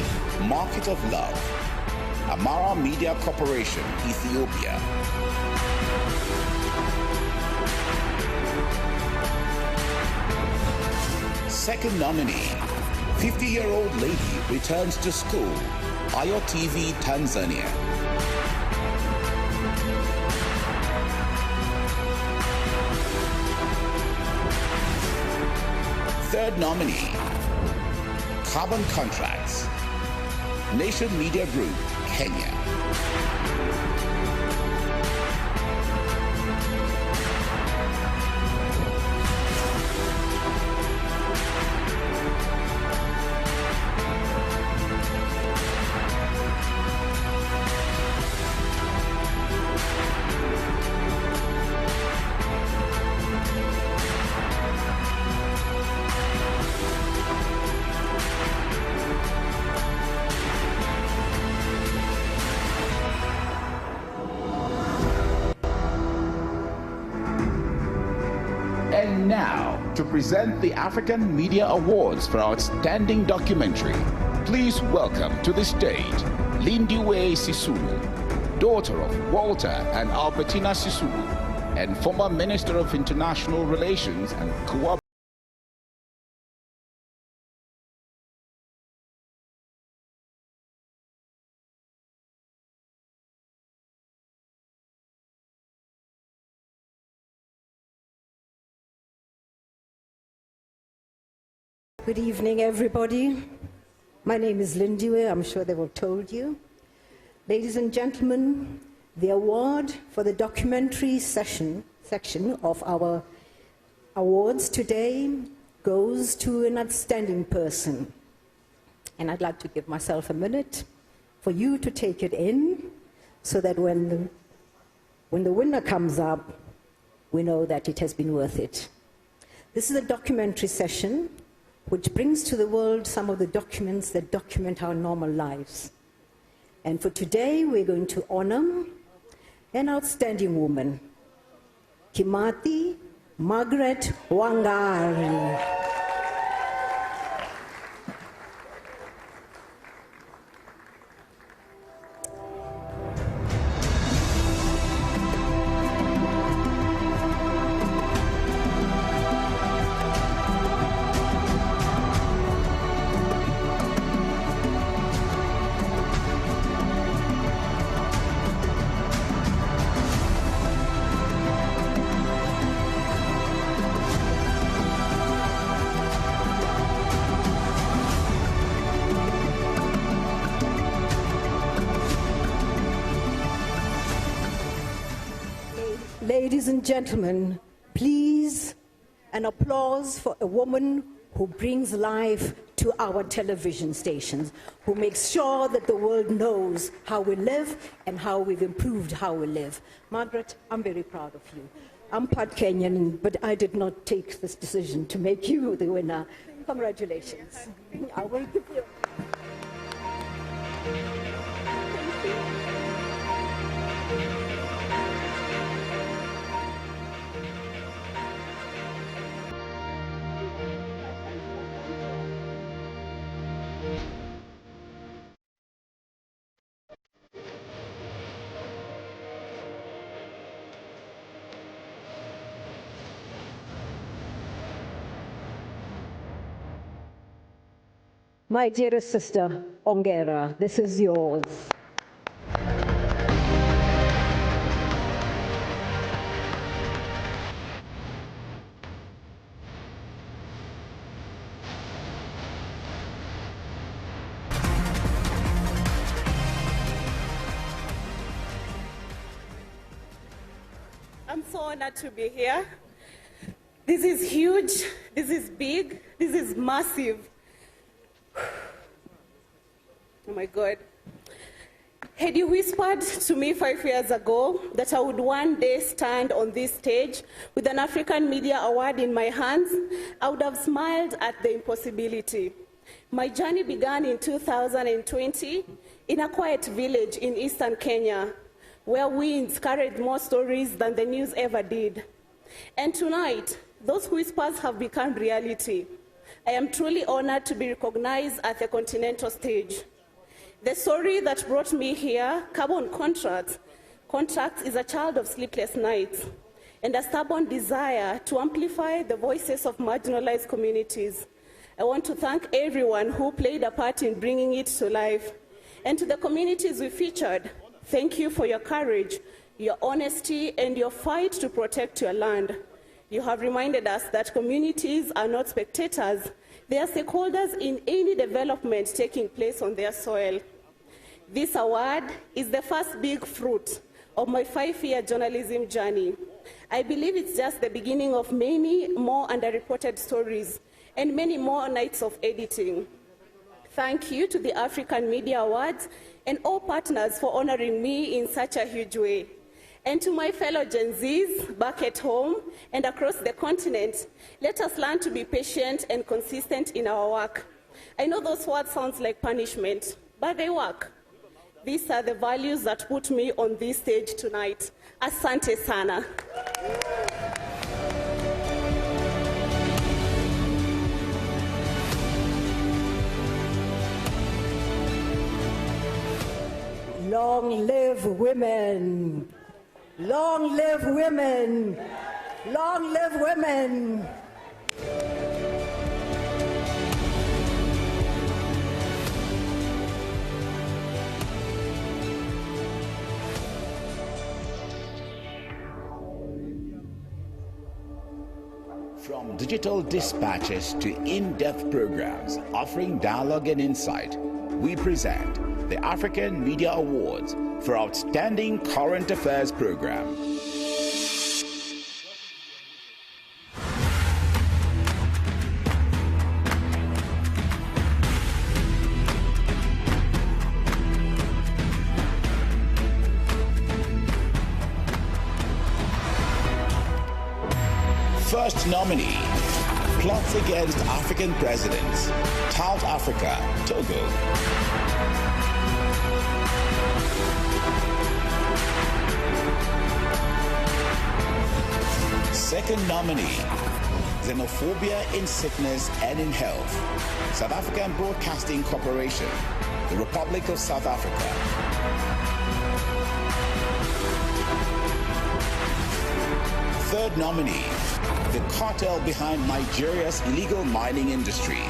Market of Love, Amara Media Corporation, Ethiopia. Second nominee, 50-year-old lady returns to school, Ayo TV, Tanzania. Third nominee, Carbon Contracts, Nation Media Group, Kenya. And now, to present the African Media Awards for Outstanding Documentary, please welcome to the stage Lindiwe Sisulu, daughter of Walter and Albertina Sisulu, and former Minister of International Relations and Cooperation. Good evening, everybody. My name is Lindiwe. I'm sure they will have told you. Ladies and gentlemen, the award for the documentary section of our awards today goes to an outstanding person. And I'd like to give myself a minute for you to take it in so that when the winner comes up, we know that it has been worth it. This is a documentary session which brings to the world some of the documents that document our normal lives. And for today, we're going to honor an outstanding woman, Kimathi Margaret Wangari. Ladies and gentlemen, please, an applause for a woman who brings life to our television stations, who makes sure that the world knows how we live and how we've improved how we live. Margaret, I'm very proud of you. I'm part Kenyan, but I did not take this decision to make you the winner. Congratulations. I will give you. My dearest sister, Ongera, this is yours. I'm so honored to be here. This is huge, this is big, this is massive. Oh my God. Had you whispered to me 5 years ago that I would one day stand on this stage with an African Media Award in my hands, I would have smiled at the impossibility. My journey began in 2020 in a quiet village in eastern Kenya, where winds carried more stories than the news ever did. And tonight, those whispers have become reality. I am truly honored to be recognized at the continental stage. The story that brought me here, Carbon Contracts, is a child of sleepless nights and a stubborn desire to amplify the voices of marginalized communities. I want to thank everyone who played a part in bringing it to life. And to the communities we featured, thank you for your courage, your honesty, and your fight to protect your land. You have reminded us that communities are not spectators. They are stakeholders in any development taking place on their soil. This award is the first big fruit of my 5-year journalism journey. I believe it's just the beginning of many more underreported stories and many more nights of editing. Thank you to the African Media Awards and all partners for honoring me in such a huge way. And to my fellow Gen Zs back at home and across the continent, let us learn to be patient and consistent in our work. I know those words sound like punishment, but they work. These are the values that put me on this stage tonight. Asante sana. Long live women! Long live women! Long live women! From digital dispatches to in-depth programs offering dialogue and insight, we present the African Media Awards for Outstanding Current Affairs Program. First nominee, plots against African presidents, South Africa, Togo. Second nominee, xenophobia in sickness and in health, South African Broadcasting Corporation, the Republic of South Africa. Third nominee, the cartel behind Nigeria's illegal mining industry,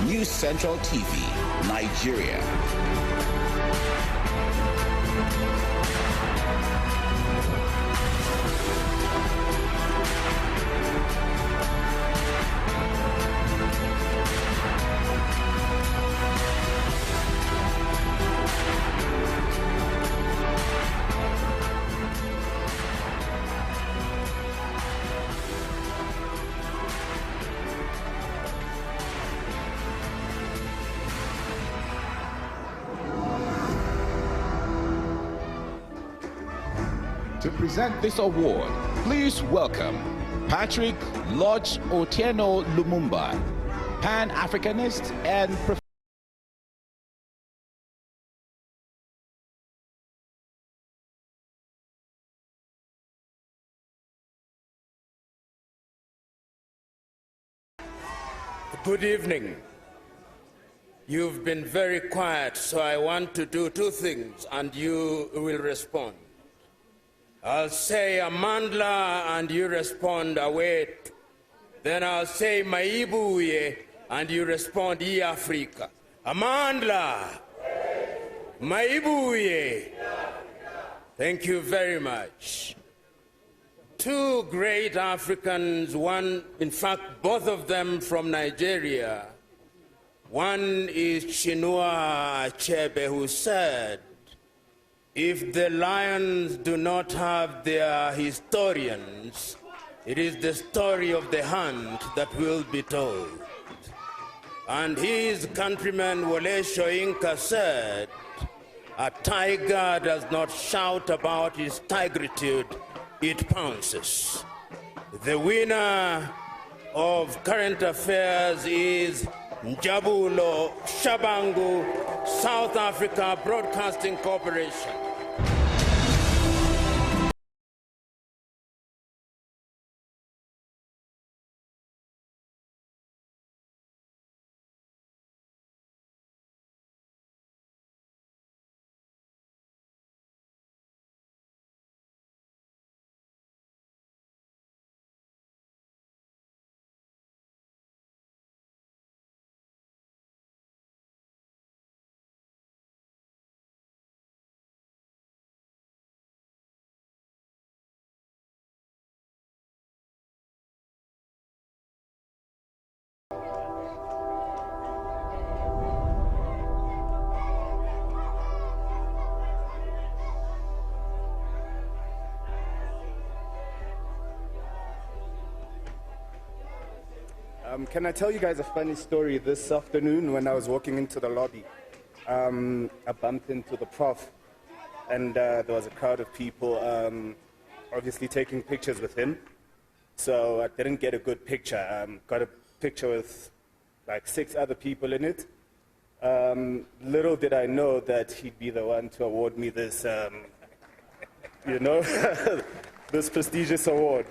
News Central TV, Nigeria. To present this award, please welcome Patrick Lodge Otieno Lumumba, Pan-Africanist and Good evening. You've been very quiet, so I want to do two things, and you will respond. I'll say Amandla, and you respond await. Then I'll say Maibuye, and you respond Ye Africa. Amandla, Maibuye. Thank you very much. Two great Africans, one, in fact, both of them from Nigeria. One is Chinua Achebe, who said, if the lions do not have their historians, it is the story of the hunt that will be told. And his countryman Wole Soyinka said, a tiger does not shout about its tigritude, it pounces. The winner of current affairs is Njabulo Shabangu, South Africa Broadcasting Corporation. Can I tell you guys a funny story? This afternoon when I was walking into the lobby, I bumped into the prof, and there was a crowd of people obviously taking pictures with him. So I didn't get a good picture. Got a picture with like 6 other people in it. Little did I know that he'd be the one to award me this, this prestigious award.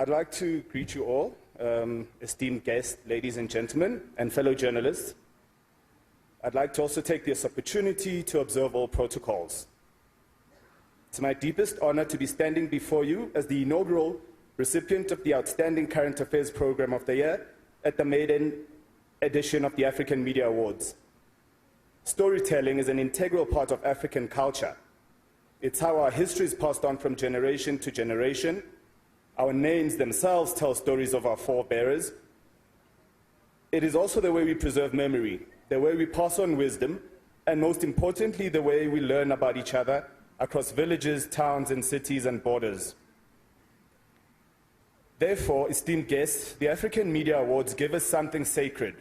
I'd like to greet you all, esteemed guests, ladies and gentlemen, and fellow journalists. I'd like to also take this opportunity to observe all protocols. It's my deepest honor to be standing before you as the inaugural recipient of the Outstanding Current Affairs Program of the Year at the maiden edition of the African Media Awards. Storytelling is an integral part of African culture. It's how our history is passed on from generation to generation. Our names themselves tell stories of our forebearers. It is also the way we preserve memory, the way we pass on wisdom, and most importantly, the way we learn about each other across villages, towns, and cities and borders. Therefore, esteemed guests, the African Media Awards give us something sacred,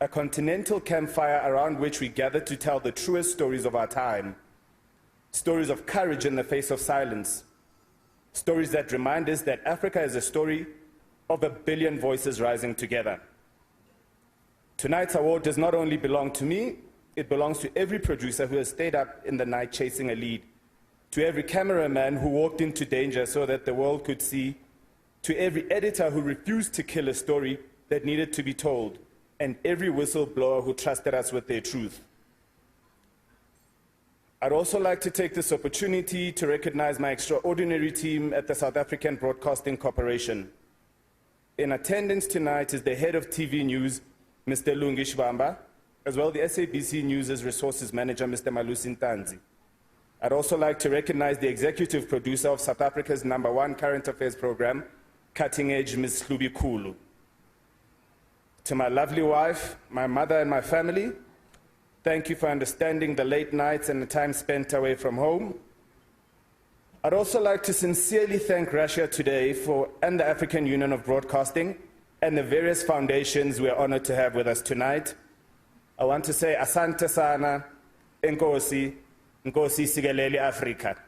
a continental campfire around which we gather to tell the truest stories of our time, stories of courage in the face of silence, stories that remind us that Africa is a story of 1 billion voices rising together. Tonight's award does not only belong to me, it belongs to every producer who has stayed up in the night chasing a lead, to every cameraman who walked into danger so that the world could see, to every editor who refused to kill a story that needed to be told, and every whistleblower who trusted us with their truth. I'd also like to take this opportunity to recognize my extraordinary team at the South African Broadcasting Corporation. In attendance tonight is the head of TV News, Mr. Lungi Shibamba, as well the SABC News' Resources Manager, Mr. Malusi Ntanzi. I'd also like to recognize the executive producer of South Africa's #1 current affairs program, Cutting Edge, Ms. Hlubi Kulu. To my lovely wife, my mother, and my family, thank you for understanding the late nights and the time spent away from home. I'd also like to sincerely thank Russia Today and the African Union of Broadcasting and the various foundations we are honored to have with us tonight. I want to say asante sana, enkosi, nkosi sikeleli Afrika.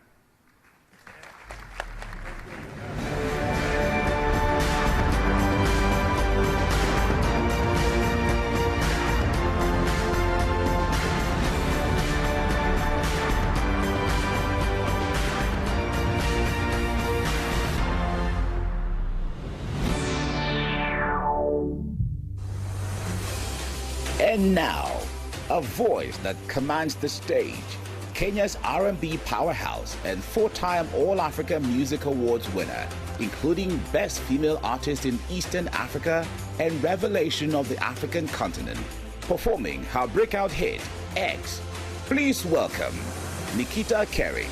And now, a voice that commands the stage, Kenya's R&B powerhouse and 4-time All-Africa Music Awards winner, including Best Female Artist in Eastern Africa and Revelation of the African Continent, performing her breakout hit, X. Please welcome Nikita Kering.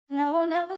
No, never.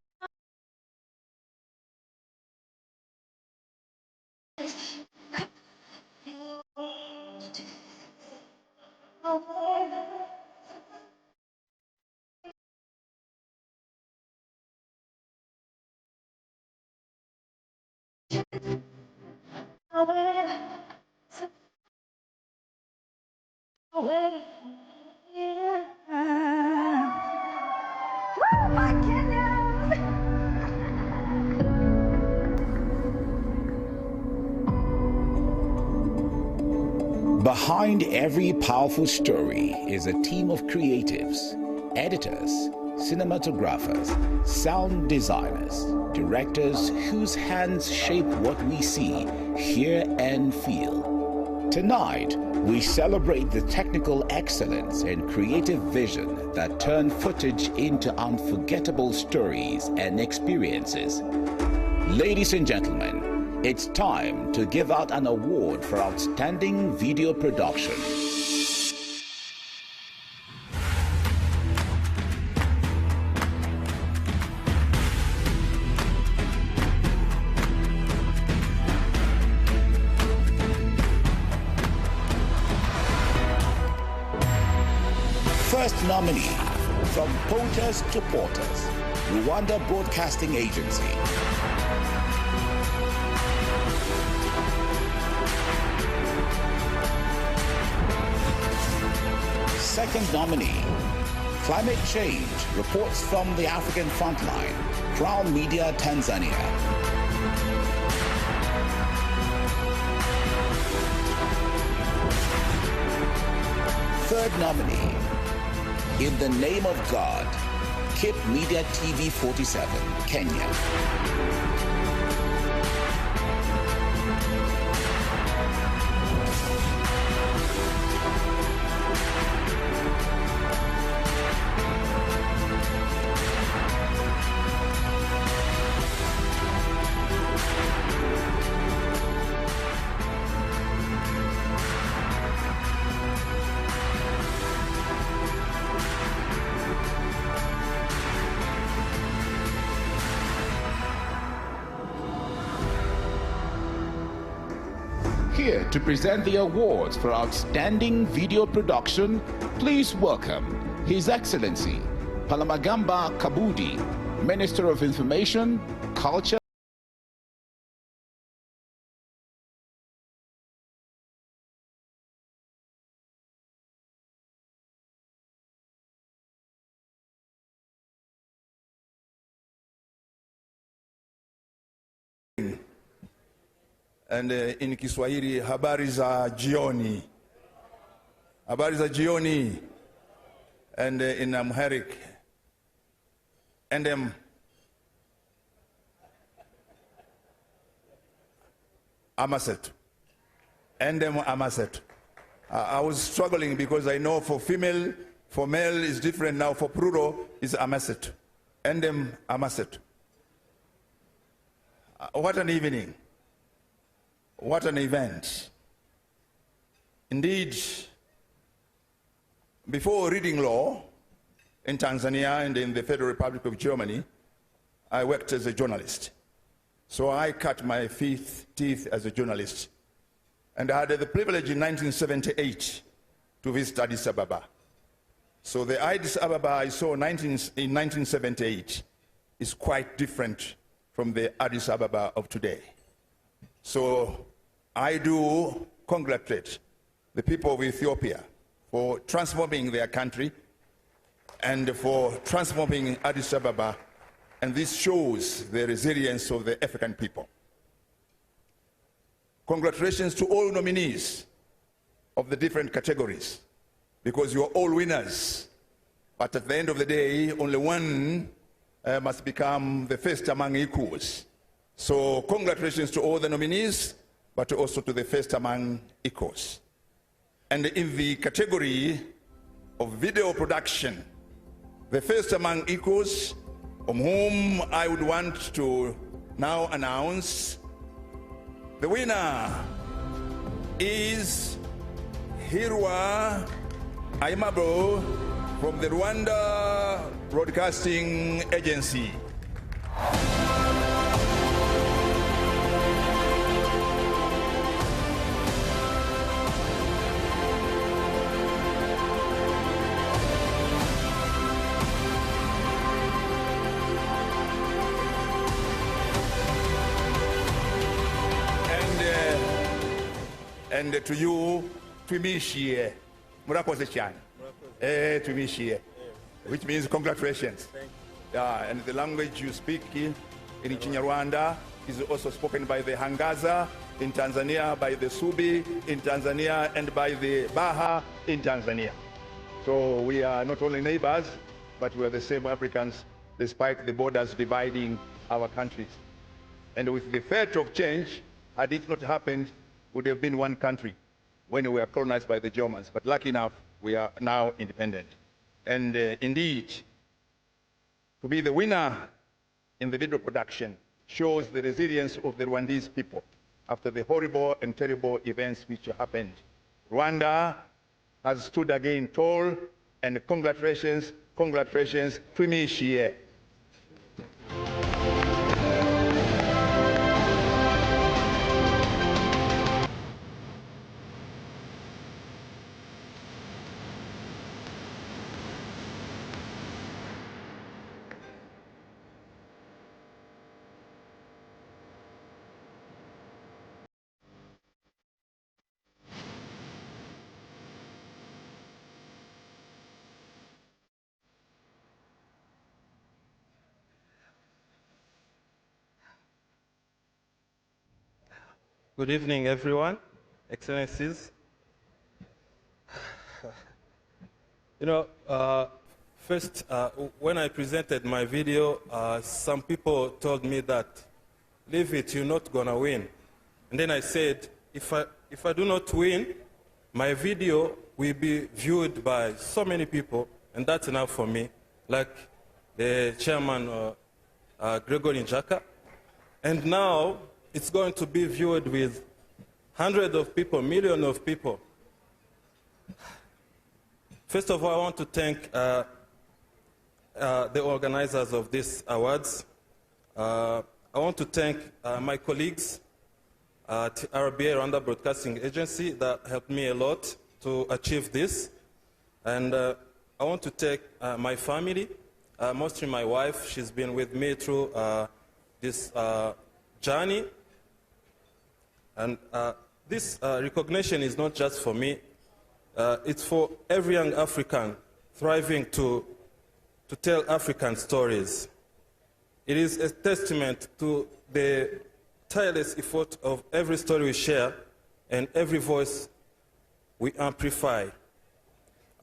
Behind every powerful story is a team of creatives, editors, cinematographers, sound designers, directors whose hands shape what we see, hear, and feel. Tonight, we celebrate the technical excellence and creative vision that turn footage into unforgettable stories and experiences. Ladies and gentlemen, it's time to give out an award for outstanding video production. First nominee, from Poachers to Porters, Rwanda Broadcasting Agency. Second nominee, Climate Change, Reports from the African Frontline, Crown Media, Tanzania. Third nominee, In the Name of God, KIP Media TV 47, Kenya. Here to present the awards for outstanding video production, please welcome His Excellency Palamagamba Kabudi, Minister of Information, Culture, and in Kiswahili, habari za jioni. Habari za jioni. And in Amharic, endem amaset. Endem amaset. I was struggling because I know for female, for male is different now, for plural is amaset. Endem amaset. What an evening. What an event. Indeed, before reading law in Tanzania and in the Federal Republic of Germany, I worked as a journalist. So I cut my teeth as a journalist. And I had the privilege in 1978 to visit Addis Ababa. So the Addis Ababa I saw in 1978 is quite different from the Addis Ababa of today. So I do congratulate the people of Ethiopia for transforming their country and for transforming Addis Ababa, and this shows the resilience of the African people. Congratulations to all nominees of the different categories, because you are all winners. But at the end of the day, only one must become the first among equals. So congratulations to all the nominees, but also to the first among equals. And in the category of video production, the first among equals, whom I would want to now announce, the winner is Hirwa Aimabo from the Rwanda Broadcasting Agency. And to you, Twimishie, Murakoze Chan, Twimishie, which means congratulations. And the language you speak in Kinyarwanda is also spoken by the Hangaza in Tanzania, by the Subi in Tanzania, and by the Baha in Tanzania. So we are not only neighbors, but we are the same Africans, despite the borders dividing our countries. And with the threat of change, had it not happened, would have been one country when we were colonized by the Germans. But lucky enough, we are now independent. And indeed, to be the winner in the video production shows the resilience of the Rwandese people after the horrible and terrible events which happened. Rwanda has stood again tall, and congratulations, congratulations, Twimishie. Good evening, everyone, Excellencies. First, when I presented my video, some people told me that, leave it, you're not gonna win. And then I said, if I do not win, my video will be viewed by so many people, and that's enough for me, like the chairman, Gregory Njaka. And now, it's going to be viewed with hundreds of people, millions of people. First of all, I want to thank the organizers of these awards. I want to thank my colleagues at RBA, Rwanda Broadcasting Agency, that helped me a lot to achieve this. And I want to thank my family, mostly my wife. She's been with me through this journey. And this recognition is not just for me, it's for every young African thriving to tell African stories. It is a testament to the tireless effort of every story we share and every voice we amplify.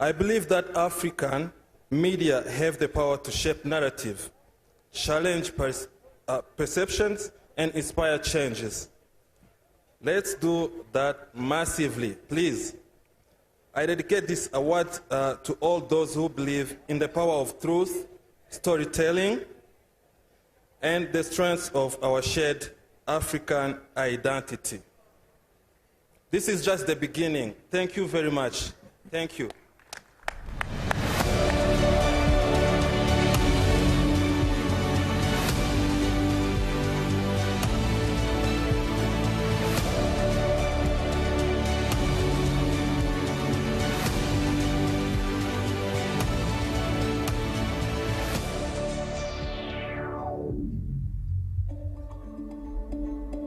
I believe that African media have the power to shape narrative, challenge perceptions, and inspire changes. Let's do that massively, please. I dedicate this award to all those who believe in the power of truth, storytelling, and the strength of our shared African identity. This is just the beginning. Thank you very much. Thank you.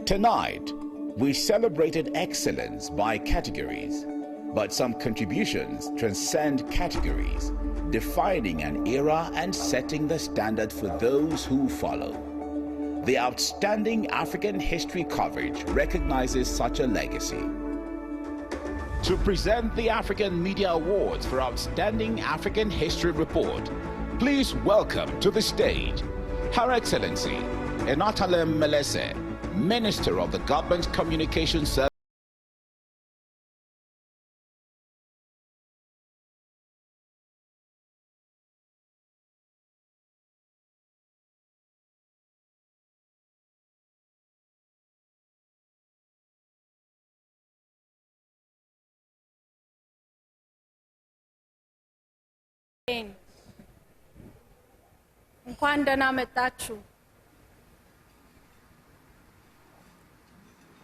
Tonight, we celebrated excellence by categories, but some contributions transcend categories, defining an era and setting the standard for those who follow. The outstanding African history coverage recognizes such a legacy. To present the African Media Awards for Outstanding African History Report, please welcome to the stage Her Excellency Enatalem Melese, Minister of the Government Communication Service.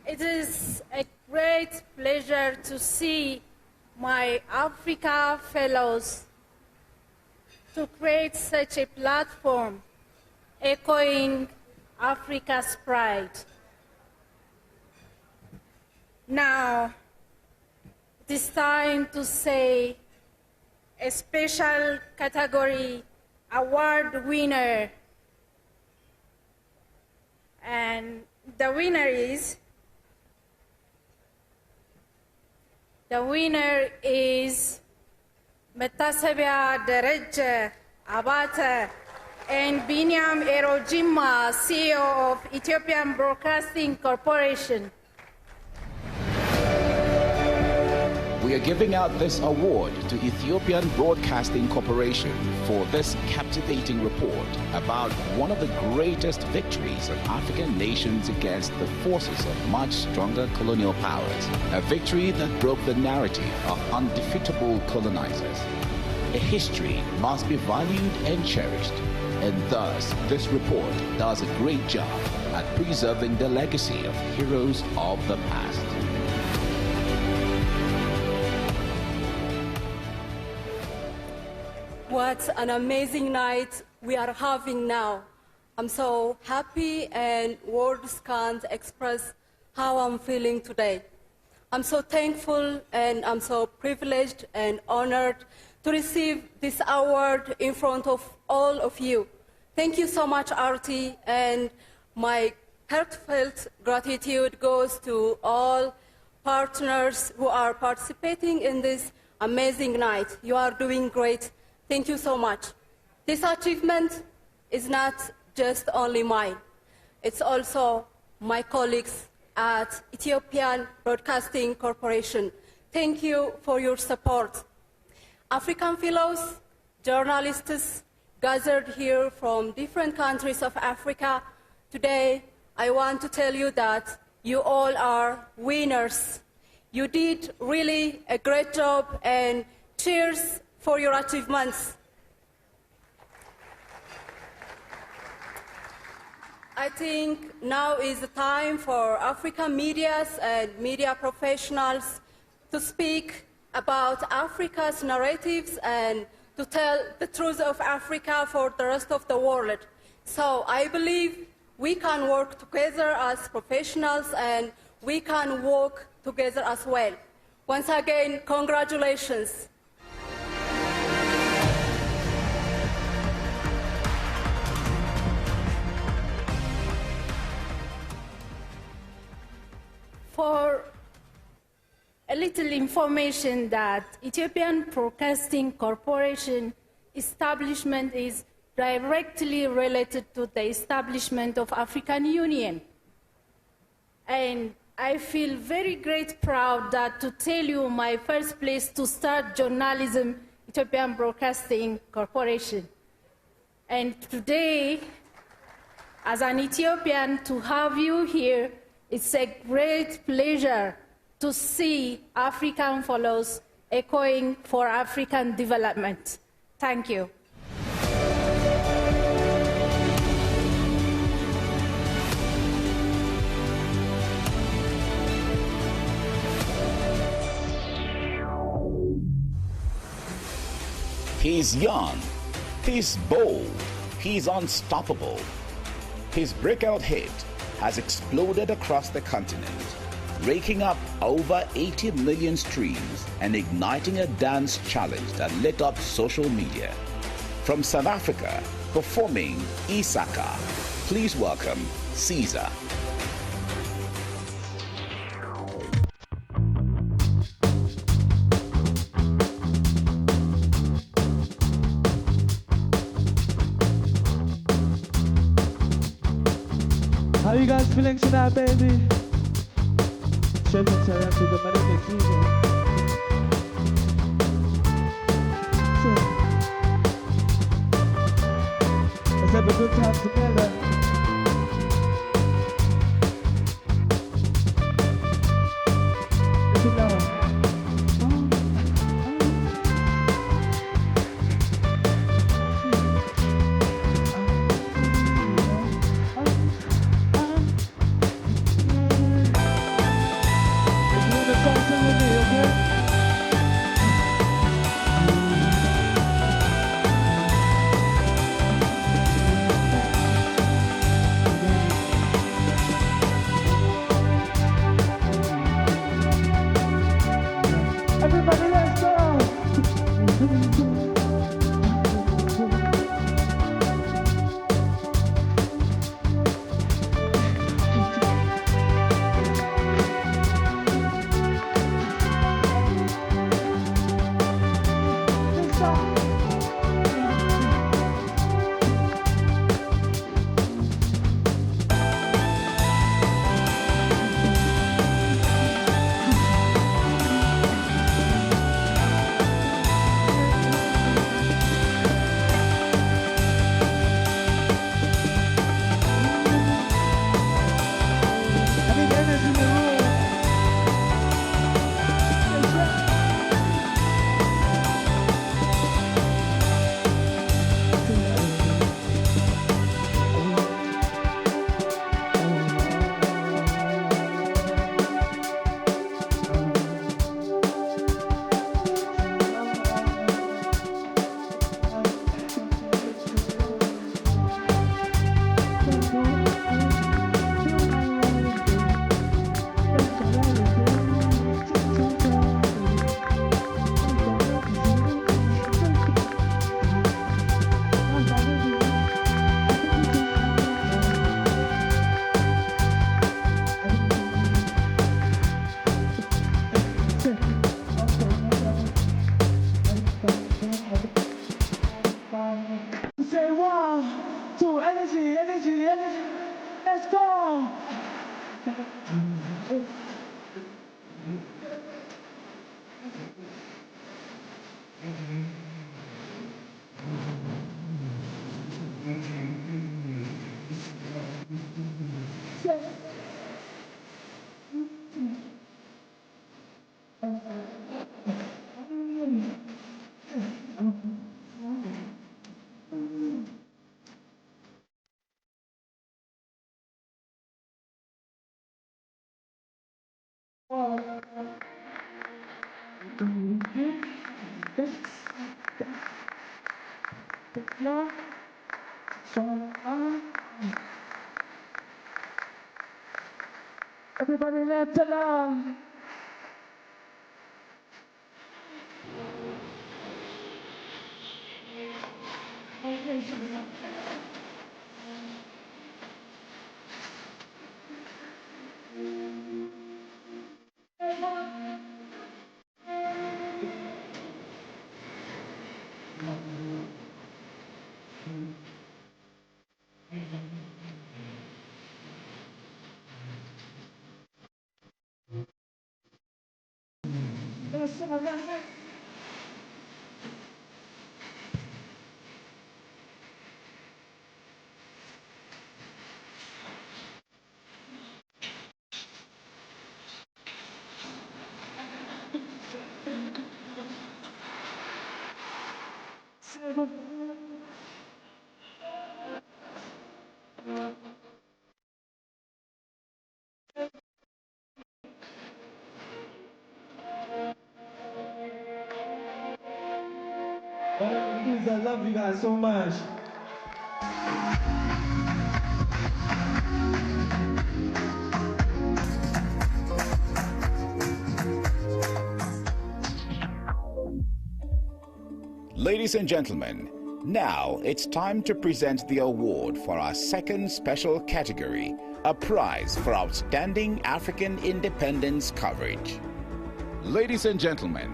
It is a great pleasure to see my Africa fellows to create such a platform echoing Africa's pride. Now, it is time to say a special category award winner. And the winner is Metasabia Dereje Abata and Binyam Erojima, CEO of Ethiopian Broadcasting Corporation. We are giving out this award to Ethiopian Broadcasting Corporation for this captivating report about one of the greatest victories of African nations against the forces of much stronger colonial powers. A victory that broke the narrative of undefeatable colonizers. A history must be valued and cherished, and thus this report does a great job at preserving the legacy of heroes of the past. What an amazing night we are having now. I'm so happy and words can't express how I'm feeling today. I'm so thankful and I'm so privileged and honored to receive this award in front of all of you. Thank you so much, Artie, and my heartfelt gratitude goes to all partners who are participating in this amazing night. You are doing great. Thank you so much. This achievement is not just only mine. It's also my colleagues at Ethiopian Broadcasting Corporation. Thank you for your support. African fellows, journalists gathered here from different countries of Africa, today I want to tell you that you all are winners. You did really a great job, and cheers for your achievements. I think now is the time for African medias and media professionals to speak about Africa's narratives and to tell the truth of Africa for the rest of the world. So I believe we can work together as professionals and we can work together as well. Once again, congratulations. For a little information that Ethiopian Broadcasting Corporation establishment is directly related to the establishment of African Union. And I feel very great proud that to tell you my first place to start journalism, Ethiopian Broadcasting Corporation. And today, as an Ethiopian, to have you here, it's a great pleasure to see African fellows echoing for African development. Thank you. He's young, he's bold, he's unstoppable. His breakout hit has exploded across the continent, raking up over 80 million streams and igniting a dance challenge that lit up social media. From South Africa, performing Isaka, please welcome Caesar. How you guys feeling tonight, baby? Straight from South Africa, my name is Caesar. Let's have a good time together. If you know. Everybody, let's go! Say 1, 2, energy, energy, energy. Let's go. Everybody, let's along. I love you guys so much. Ladies and gentlemen, now it's time to present the award for our second special category, a prize for outstanding African independence coverage. Ladies and gentlemen,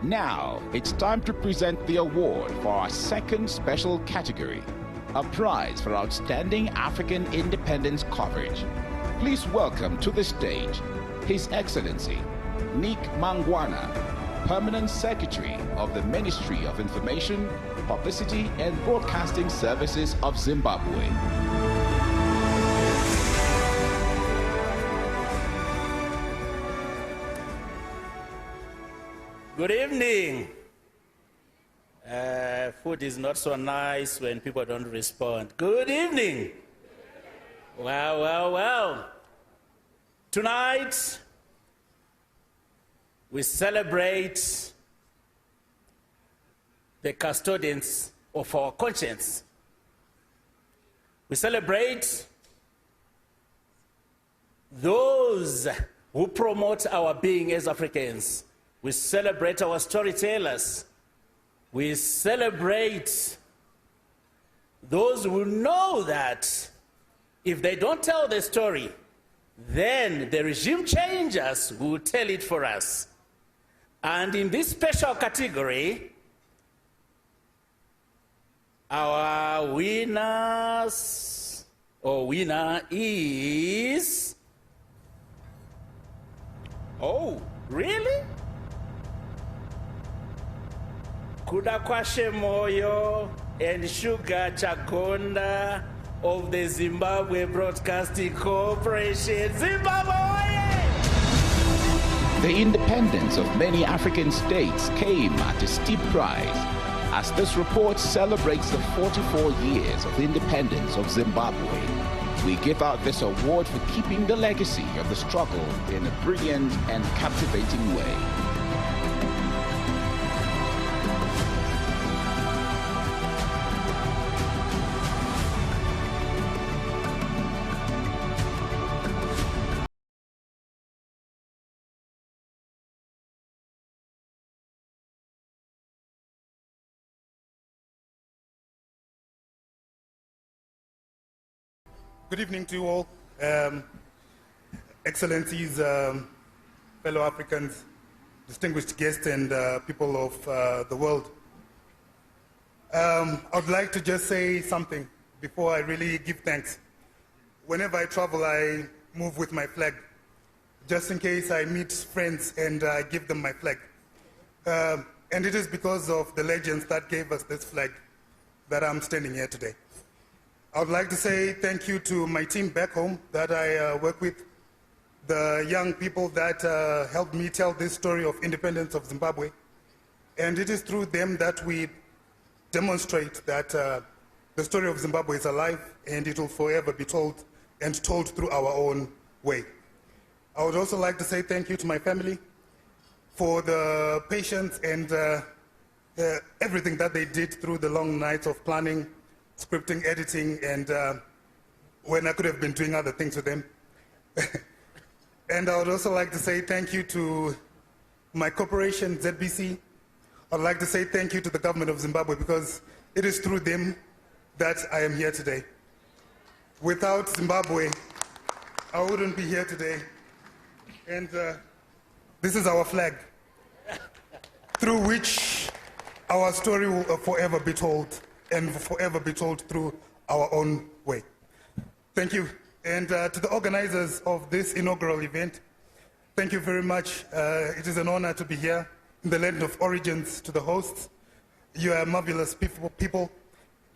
now it's time to present the award for our second special category, a prize for outstanding African independence coverage. Please welcome to the stage His Excellency Nick Mangwana, Permanent Secretary of the Ministry of Information, Publicity and Broadcasting Services of Zimbabwe. Good evening. Food is not so nice when people don't respond. Good evening. Well. Tonight, we celebrate the custodians of our conscience. We celebrate those who promote our being as Africans. We celebrate our storytellers. We celebrate those who know that if they don't tell the story, then the regime changers will tell it for us. And in this special category, our winner is... Oh, really? Kudakwashe Moyo and Sugar Chakonda of the Zimbabwe Broadcasting Corporation. Zimbabwe! The independence of many African states came at a steep price, as this report celebrates the 44 years of independence of Zimbabwe. We give out this award for keeping the legacy of the struggle in a brilliant and captivating way. Good evening to you all, Excellencies, fellow Africans, distinguished guests, and people of the world. I would like to just say something before I really give thanks. Whenever I travel, I move with my flag, just in case I meet friends and I give them my flag. And it is because of the legends that gave us this flag that I'm standing here today. I would like to say thank you to my team back home that I work with, the young people that helped me tell this story of independence of Zimbabwe. And it is through them that we demonstrate that the story of Zimbabwe is alive and it will forever be told, and told through our own way. I would also like to say thank you to my family for the patience and everything that they did through the long nights of planning, scripting, editing, and when I could have been doing other things with them. And I would also like to say thank you to my corporation, ZBC. I'd like to say thank you to the government of Zimbabwe, because it is through them that I am here today. Without Zimbabwe, I wouldn't be here today. And this is our flag, through which our story will forever be told, and forever be told through our own way. Thank you. And to the organizers of this inaugural event, thank you very much. It is an honor to be here in the land of origins. To the hosts, you are marvelous people,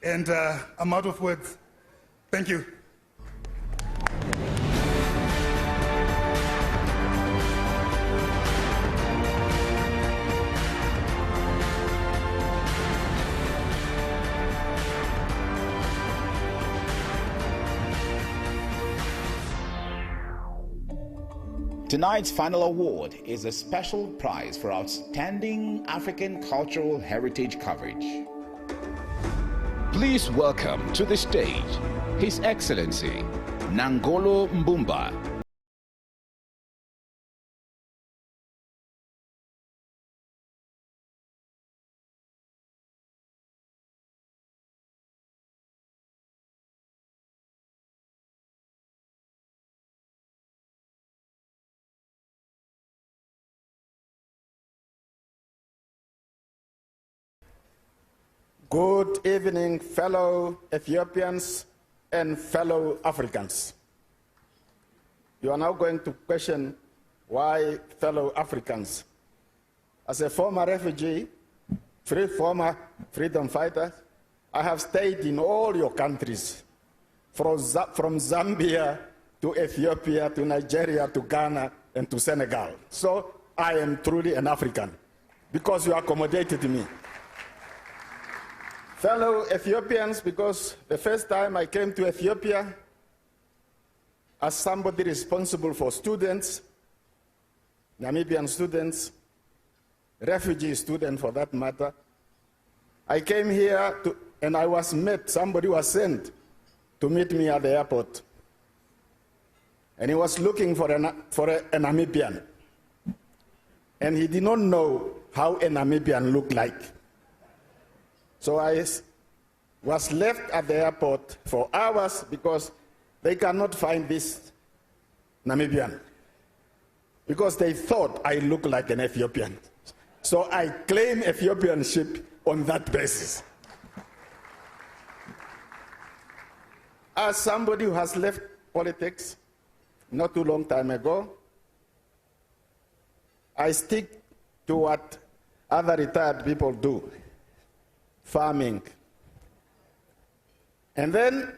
and I'm out of words. Thank you. Tonight's final award is a special prize for outstanding African cultural heritage coverage. Please welcome to the stage His Excellency Nangolo Mbumba, Good evening, fellow Ethiopians and fellow Africans. You are now going to question why fellow Africans. As a former refugee, former freedom fighter, I have stayed in all your countries, from Zambia to Ethiopia to Nigeria to Ghana and to Senegal. So I am truly an African because you accommodated me. Fellow Ethiopians, because the first time I came to Ethiopia as somebody responsible for students, Namibian students, refugee students for that matter, I came here and I was met, somebody was sent to meet me at the airport. And he was looking for a Namibian. And he did not know how a Namibian looked like. So I was left at the airport for hours because they cannot find this Namibian. Because they thought I looked like an Ethiopian. So I claim Ethiopianship on that basis. As somebody who has left politics not too long time ago, I stick to what other retired people do. Farming. And then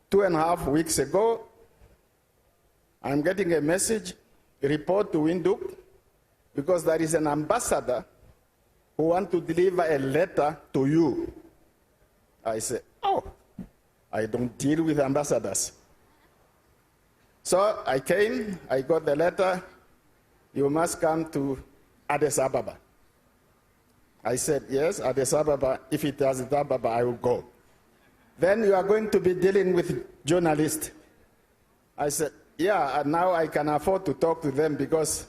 2.5 weeks ago, I'm getting a message, a report to Windhoek, because there is an ambassador who wants to deliver a letter to you. I said, oh, I don't deal with ambassadors. So I came, I got the letter, you must come to Addis Ababa. I said, yes, Addis Ababa, if it is Addis Ababa, I will go. Then you are going to be dealing with journalists. I said, yeah, and now I can afford to talk to them because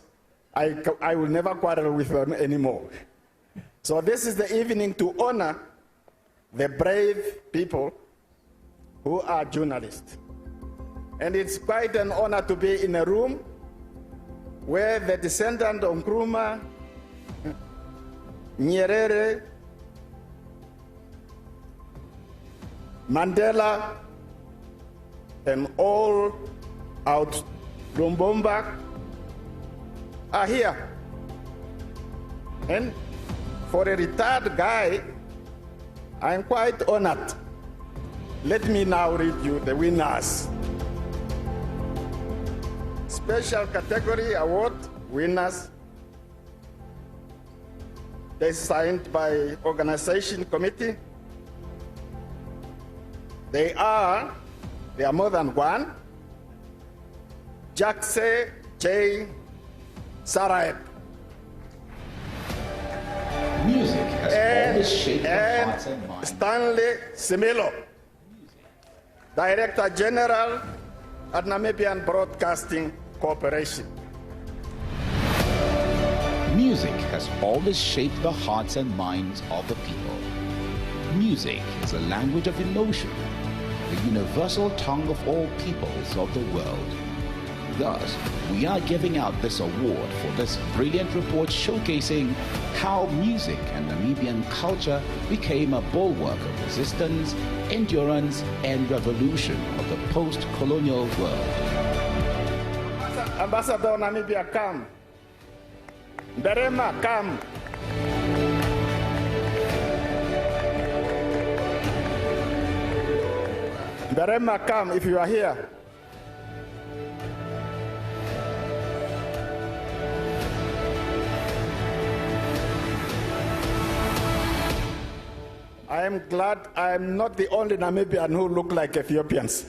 I will never quarrel with them anymore. So this is the evening to honor the brave people who are journalists. And it's quite an honor to be in a room where the descendant of Nkrumah, Nyerere, Mandela, and all out Lumbomba are here. And for a retired guy, I'm quite honored. Let me now read you the winners. Special category award winners. They signed by organization committee. They are more than one. Jackse J. Saraeb. Music has always shaped the hearts and minds. Stanley Similo, Director General at Namibian Broadcasting Corporation. Music has always shaped the hearts and minds of the people. Music is a language of emotion, the universal tongue of all peoples of the world. Thus, we are giving out this award for this brilliant report showcasing how music and Namibian culture became a bulwark of resistance, endurance, and revolution of the post-colonial world. Ambassador Namibia, come. Berema, come. Berema, come if you are here. I am glad I am not the only Namibian who look like Ethiopians.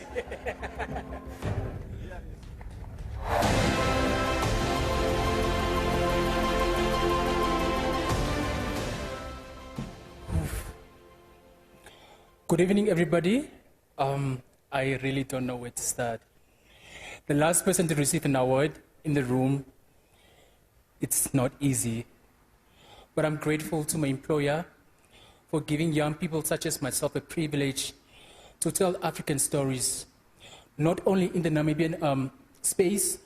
Good evening, everybody. I really don't know where to start. The last person to receive an award in the room, it's not easy. But I'm grateful to my employer for giving young people such as myself a privilege to tell African stories, not only in the Namibian space,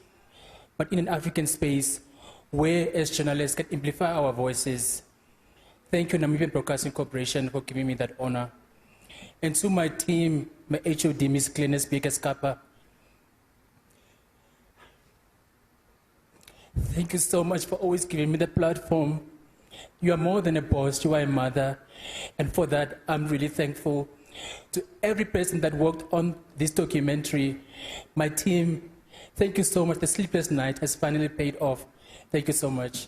but in an African space where as journalists can amplify our voices. Thank you, Namibian Broadcasting Corporation, for giving me that honor. And to my team, my HOD, Ms. Glennis Baker-Scapa, thank you so much for always giving me the platform. You are more than a boss, you are a mother. And for that, I'm really thankful to every person that worked on this documentary. My team, thank you so much. The sleepless night has finally paid off. Thank you so much.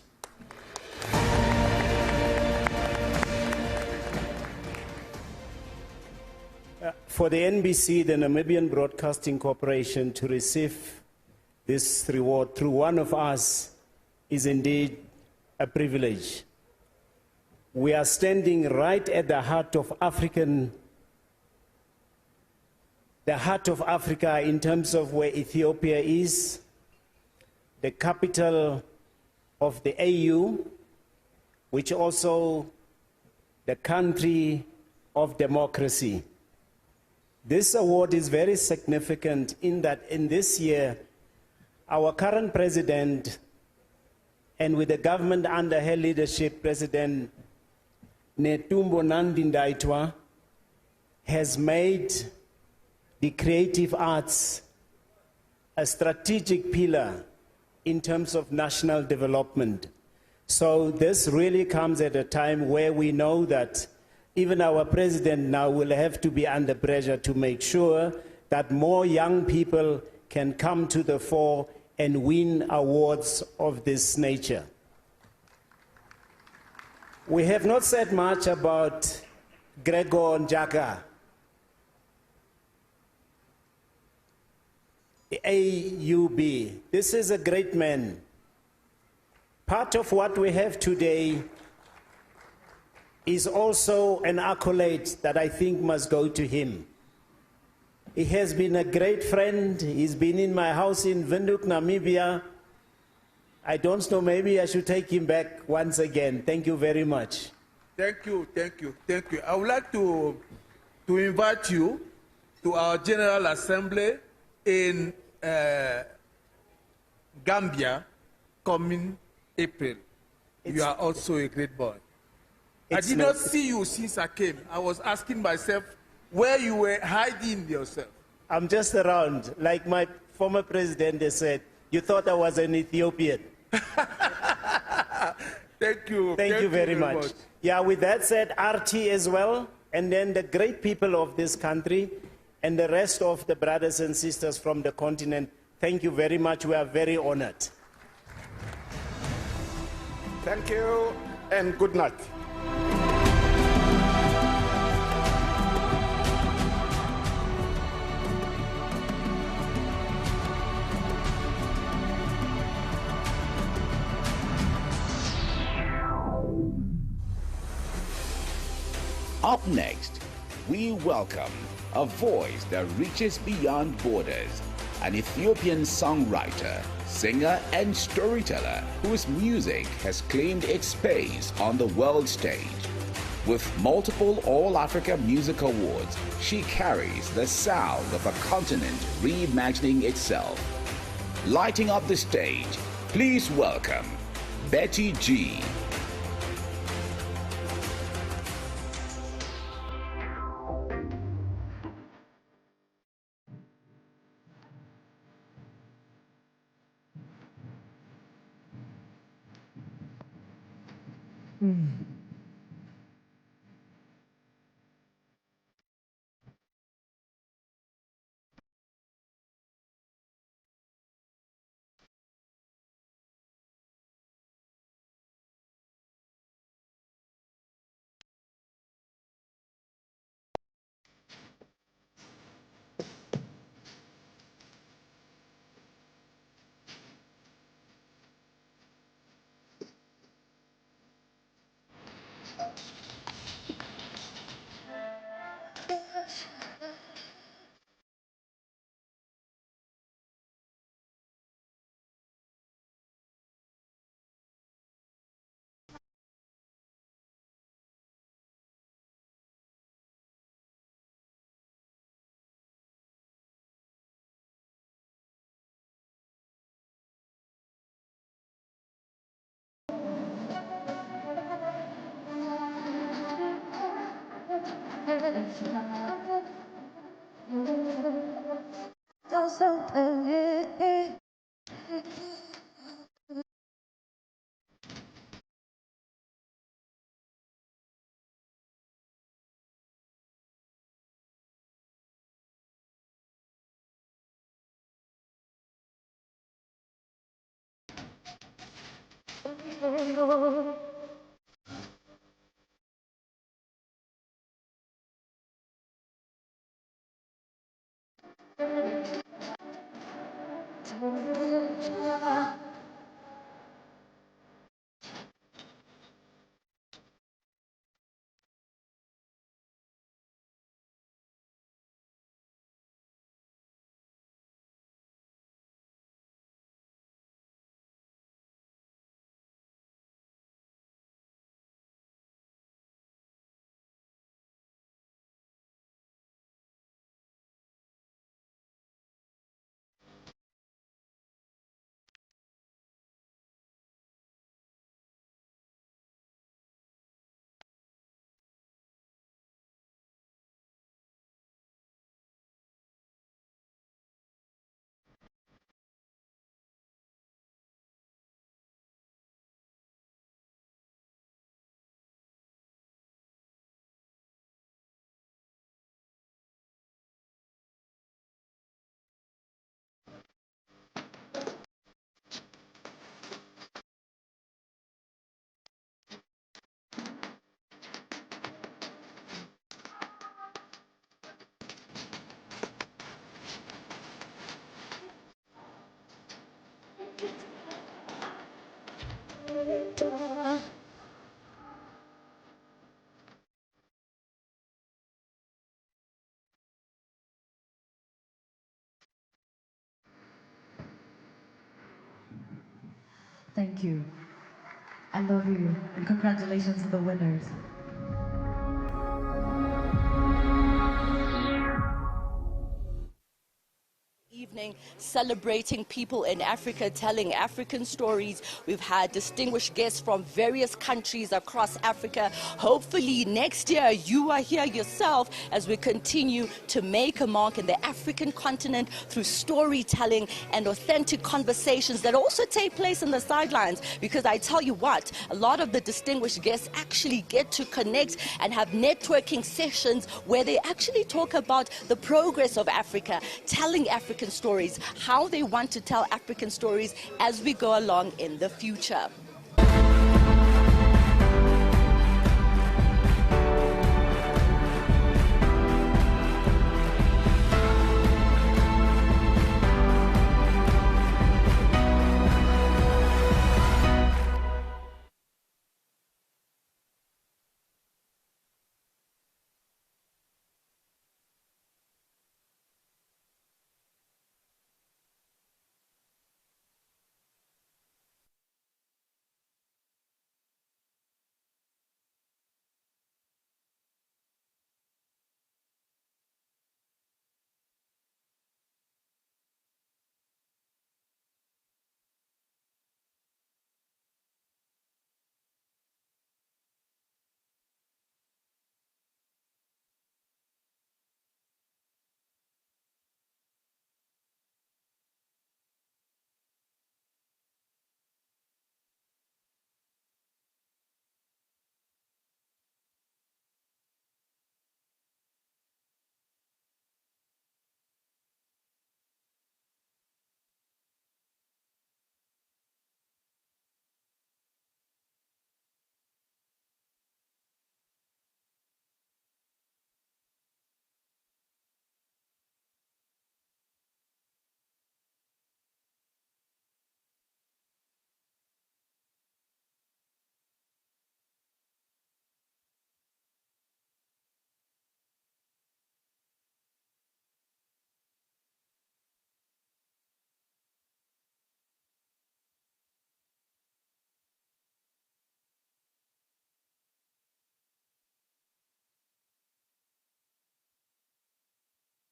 For the NBC, the Namibian Broadcasting Corporation, to receive this reward through one of us is indeed a privilege. We are standing right at the heart of Africa in terms of where Ethiopia is, the capital of the AU, which also the country of democracy. This award is very significant in that in this year, our current president, and with the government under her leadership, President Netumbo Nandi Ndaitwah, has made the creative arts a strategic pillar in terms of national development. So this really comes at a time where we know that even our president now will have to be under pressure to make sure that more young people can come to the fore and win awards of this nature. We have not said much about Gregor Njaka, AUB. This is a great man. Part of what we have today is also an accolade that I think must go to him. He has been a great friend. He's been in my house in Windhoek, Namibia. I don't know, maybe I should take him back once again. Thank you very much. Thank you, thank you, thank you. I would like to invite you to our General Assembly in Gambia coming April. You are also a great boy. I did not see you since I came. I was asking myself where you were hiding yourself. I'm just around. Like my former president, they said, you thought I was an Ethiopian. Thank you. Thank you very much. Yeah, with that said, RT as well, and then the great people of this country, and the rest of the brothers and sisters from the continent, thank you very much. We are very honored. Thank you, and good night. Up next, we welcome a voice that reaches beyond borders, an Ethiopian songwriter, singer, and storyteller whose music has claimed its space on the world stage. With multiple All-Africa Music Awards, she carries the sound of a continent reimagining itself. Lighting up the stage, please welcome Betty G. Thank you. I love you. And congratulations to the winners. Evening celebrating people in Africa, telling African stories. We've had distinguished guests from various countries across Africa. Hopefully next year you are here yourself as we continue to make a mark in the African continent through storytelling and authentic conversations that also take place in the sidelines. Because I tell you what, a lot of the distinguished guests actually get to connect and have networking sessions where they actually talk about the progress of Africa, telling African stories, how they want to tell African stories as we go along in the future.